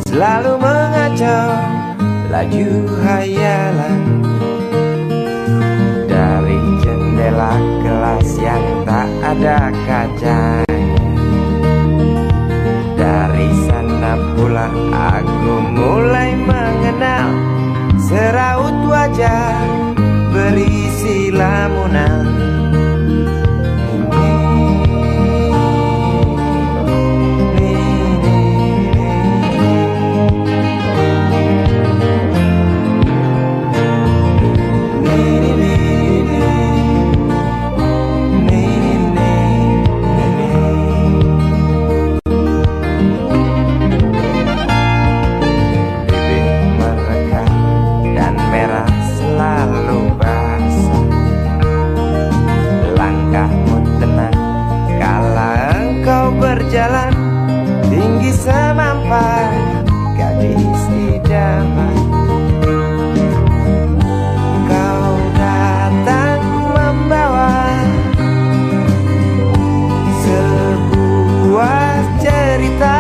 selalu mengacau laju hayalan. Dari jendela kelas yang tak ada kacanya, dari sana pula aku mulai mengenal seraut wajah berisi lamunan. Berjalan tinggi semampai gadis idaman. Kau datang membawa sebuah cerita.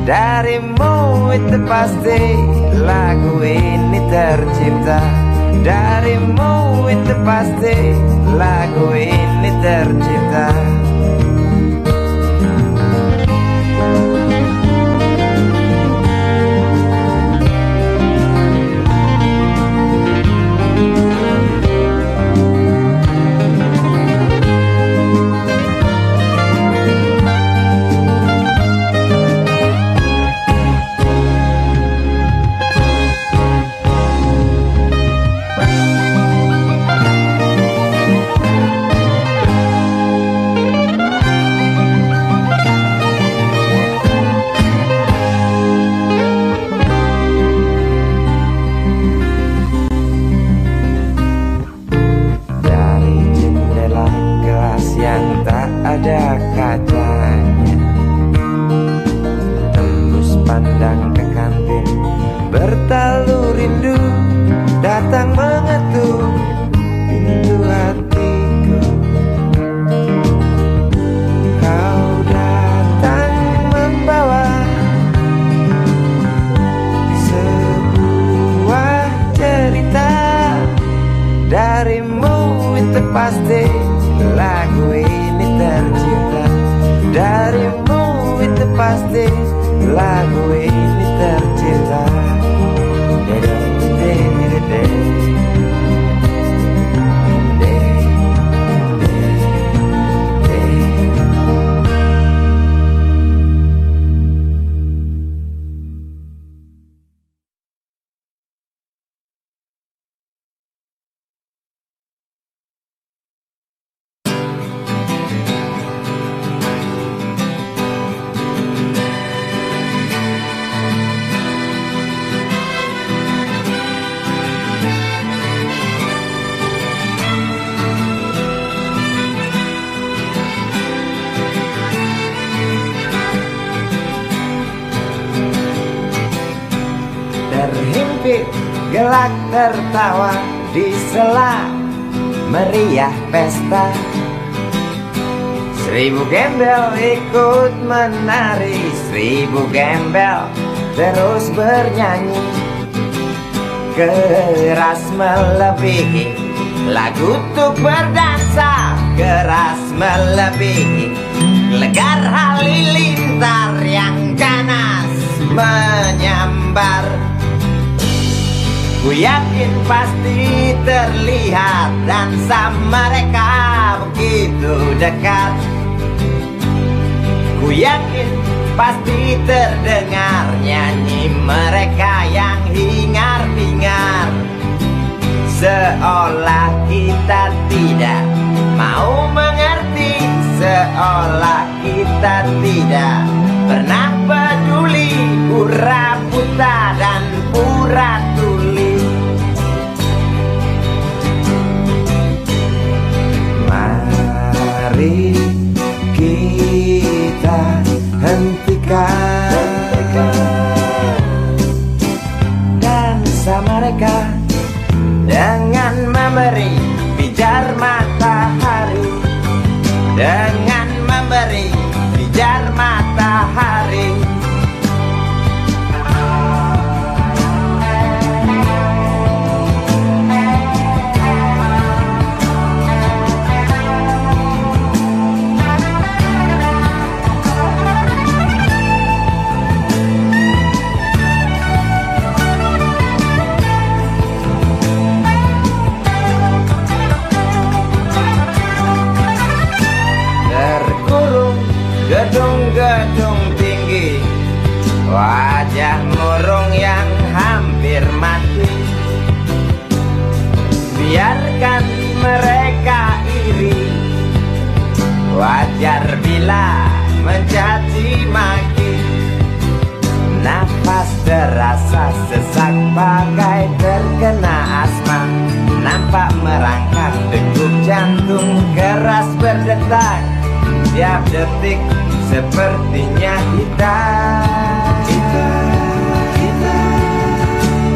Darimu itu pasti lagu ini tercipta. Darimu itu pasti lagu ini tercipta. Ada kacanya, tembus pandang ke kantin, bertalu rindu datang mengetuk pintu hatiku. Kau datang membawa sebuah cerita. Darimu itu pasti lagu ini tercipta. Darimu itu pasti lagu ini tercipta. Dede, dede, dede. bibir gelak tertawa di sela meriah pesta. 1000 gembel ikut menari, 1000 gembel terus bernyanyi. Keras melebihi lagu untuk berdansa, keras melebihi legar halilintar yang ganas menyambar. Ku yakin pasti terlihat dansa mereka begitu dekat. Ku yakin pasti terdengar nyanyi mereka yang hingar-bingar. Seolah kita tidak mau mengerti, seolah kita tidak pernah peduli, pura buta dan pura tuli. Mari kita hentikan dansa mereka dengan memberi pijar matahari, dengan memberi pijar matahari. Gedung-gedung tinggi, wajah murung yang hampir mati. Biarkan mereka iri, wajar bila mencaci maki. Nafas terasa sesak bagai terkena asma. Nampak merangkak degup jantung keras berdetak. Tiap detik sepertinya kita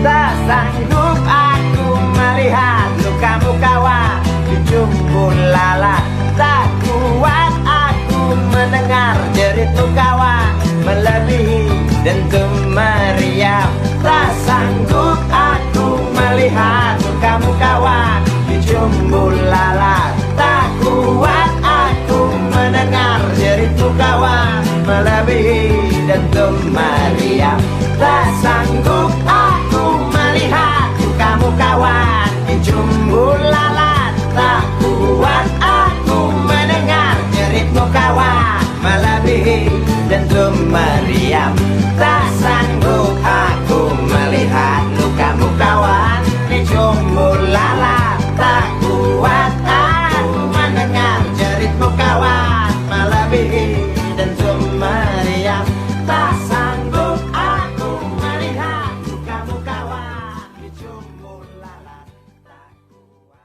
tak sanggup aku melihat lukamu kawan di jumbo lalat. Tak kuat aku mendengar jeritmu kawan melebihi dentum meriam. Tak sanggup aku melihat lukamu kawan di jumbo lalat. Tak kuat aku mendengar jeritmu kawan melebihi dentum meriam. Tak sanggup aku melihat kamu kawan di jumbo lalat. Tak kuat aku mendengar jeritmu kawan melebihi dentum meriam. Tak sanggup aku melihat lukamu kawan di jumbo lalat. Tak kuat aku mendengar jeritmu kawan melebihi dentum meriam. Tak sanggup aku melihat kamu kawan di jumbo lalat. Tak kuat.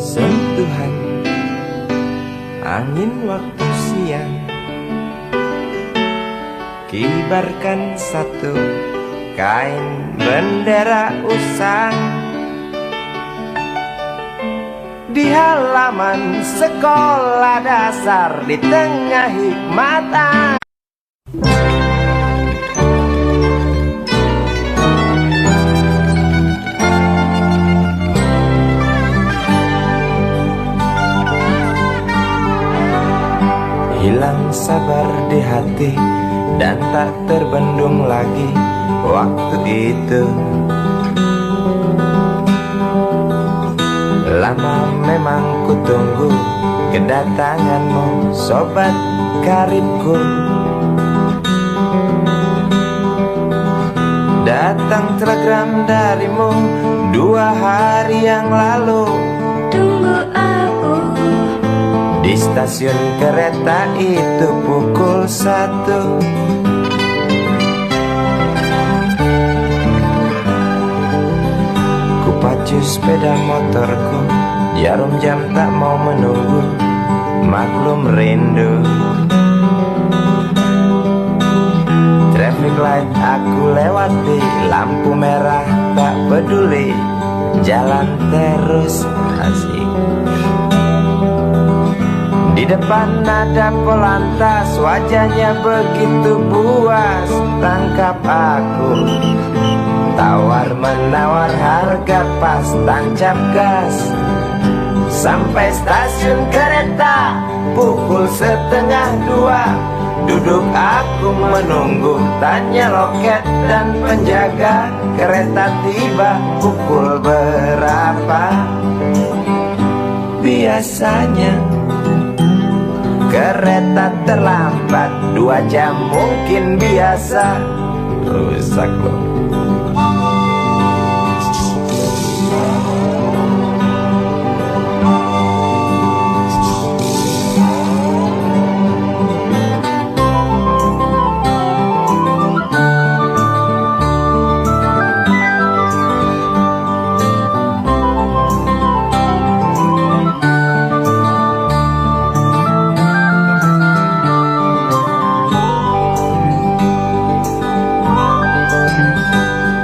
Sentuhan angin waktu siang kibarkan satu kain bendera usang di halaman sekolah dasar di tengah hikmatan. Hilang sabar di hati dan tak terbendung lagi waktu itu. Lama memang ku tunggu kedatanganmu, sobat karibku. Datang telegram darimu 2 hari yang lalu. Tunggu aku Di stasiun kereta itu pukul 1. Ku pacu sepeda motorku, jarum jam tak mau menunggu, maklum rindu. Traffic light aku lewati, lampu merah tak peduli, jalan terus asik. Di depan ada polantas, wajahnya begitu buas, tangkap aku. Tawar menawar harga pas, tancap gas. Sampai stasiun kereta pukul 1:30. Duduk aku menunggu, tanya loket dan penjaga, kereta tiba pukul berapa? Biasanya kereta terlambat 2 jam mungkin biasa. Rusak loh.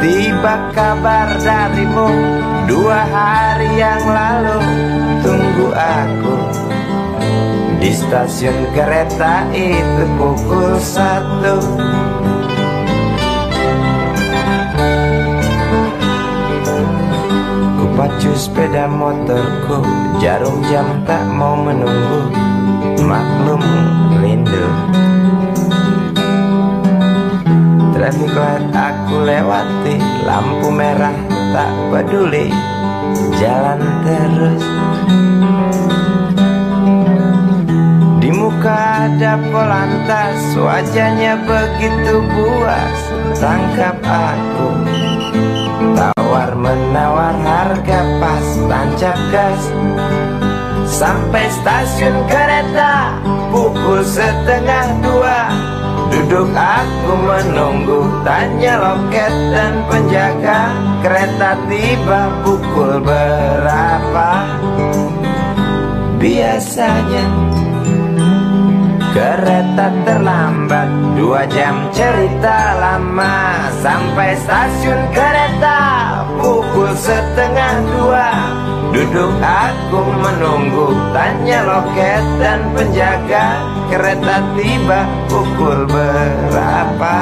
Tiba kabar darimu 2 hari yang lalu. Tunggu aku di stasiun kereta itu pukul 1. Ku pacu sepeda motorku, jarum jam tak mau menunggu, maklum rindu. Traffic light aku lewati, lampu merah tak peduli, jalan terus. Di muka ada polantas, wajahnya begitu buas, tangkap aku. Tawar menawar harga pas, tancap gas. Sampai stasiun kereta pukul 1:30. Duduk aku menunggu, tanya loket dan penjaga, kereta tiba pukul berapa? Biasanya kereta terlambat 2 jam, cerita lama. Sampai stasiun kereta pukul 1:30. Duduk aku menunggu, tanya loket dan penjaga, kereta tiba pukul berapa?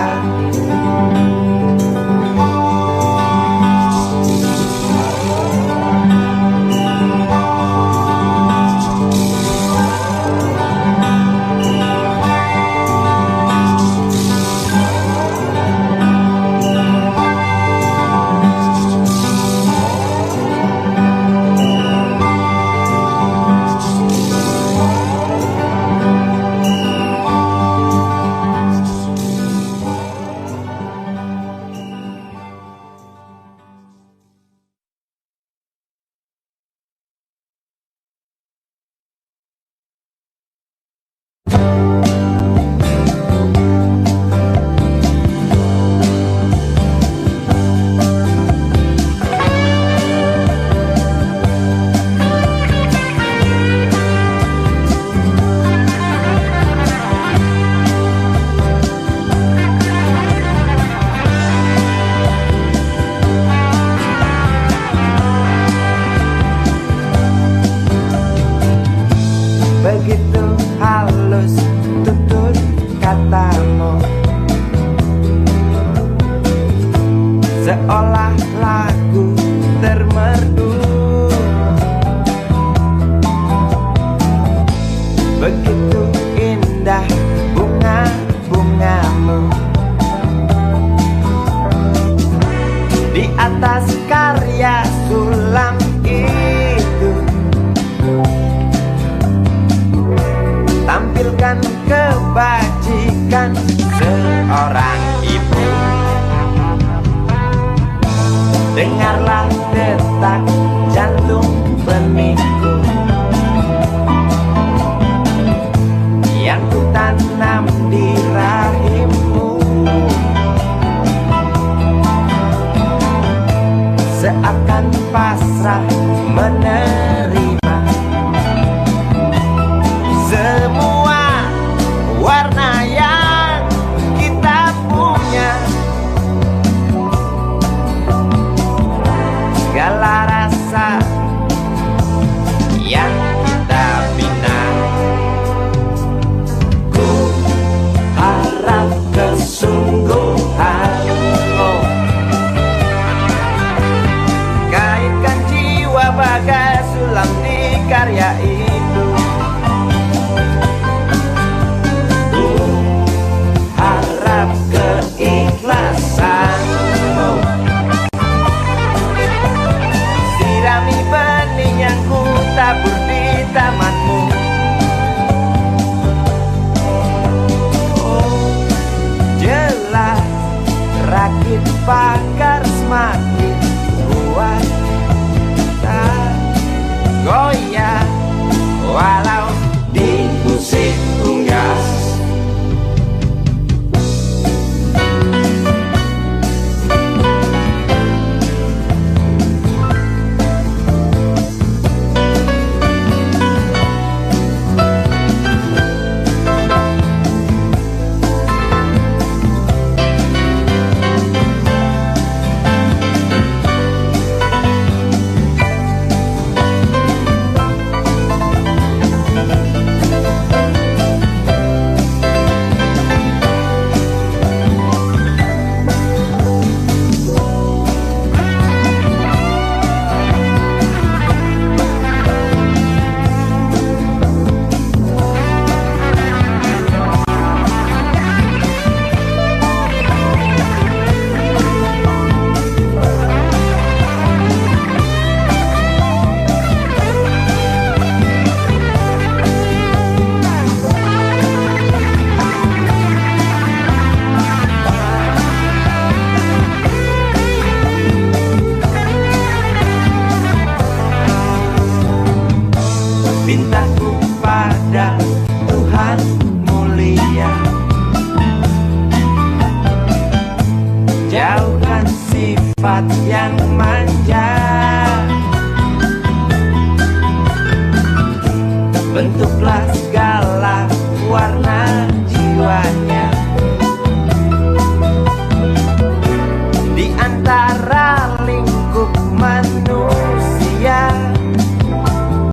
Begitu halus tutur katamu, seolah lagu termerdu. Begitu indah bunga-bungamu di atas karya sulam itu. dan kebajikan seorang ibu. Dengarlah detak jantung benihku yang ku tanam di rahimmu. Seakan pasrah menerima semua warna yang kita punya, segala rasa yang kita bina. Ku harap kesungguhanmu kaitkan jiwa bagai sulam di karya itu. Ku harap keikhlasanmu sirami benih yang ku tabur di tamanmu. Oh, jelas rakit bakar semakin kuat, tak goyah walau di musik unggas. Mintaku pada Tuhan mulia, jauhkan sifat yang manja, bentuklah segala warna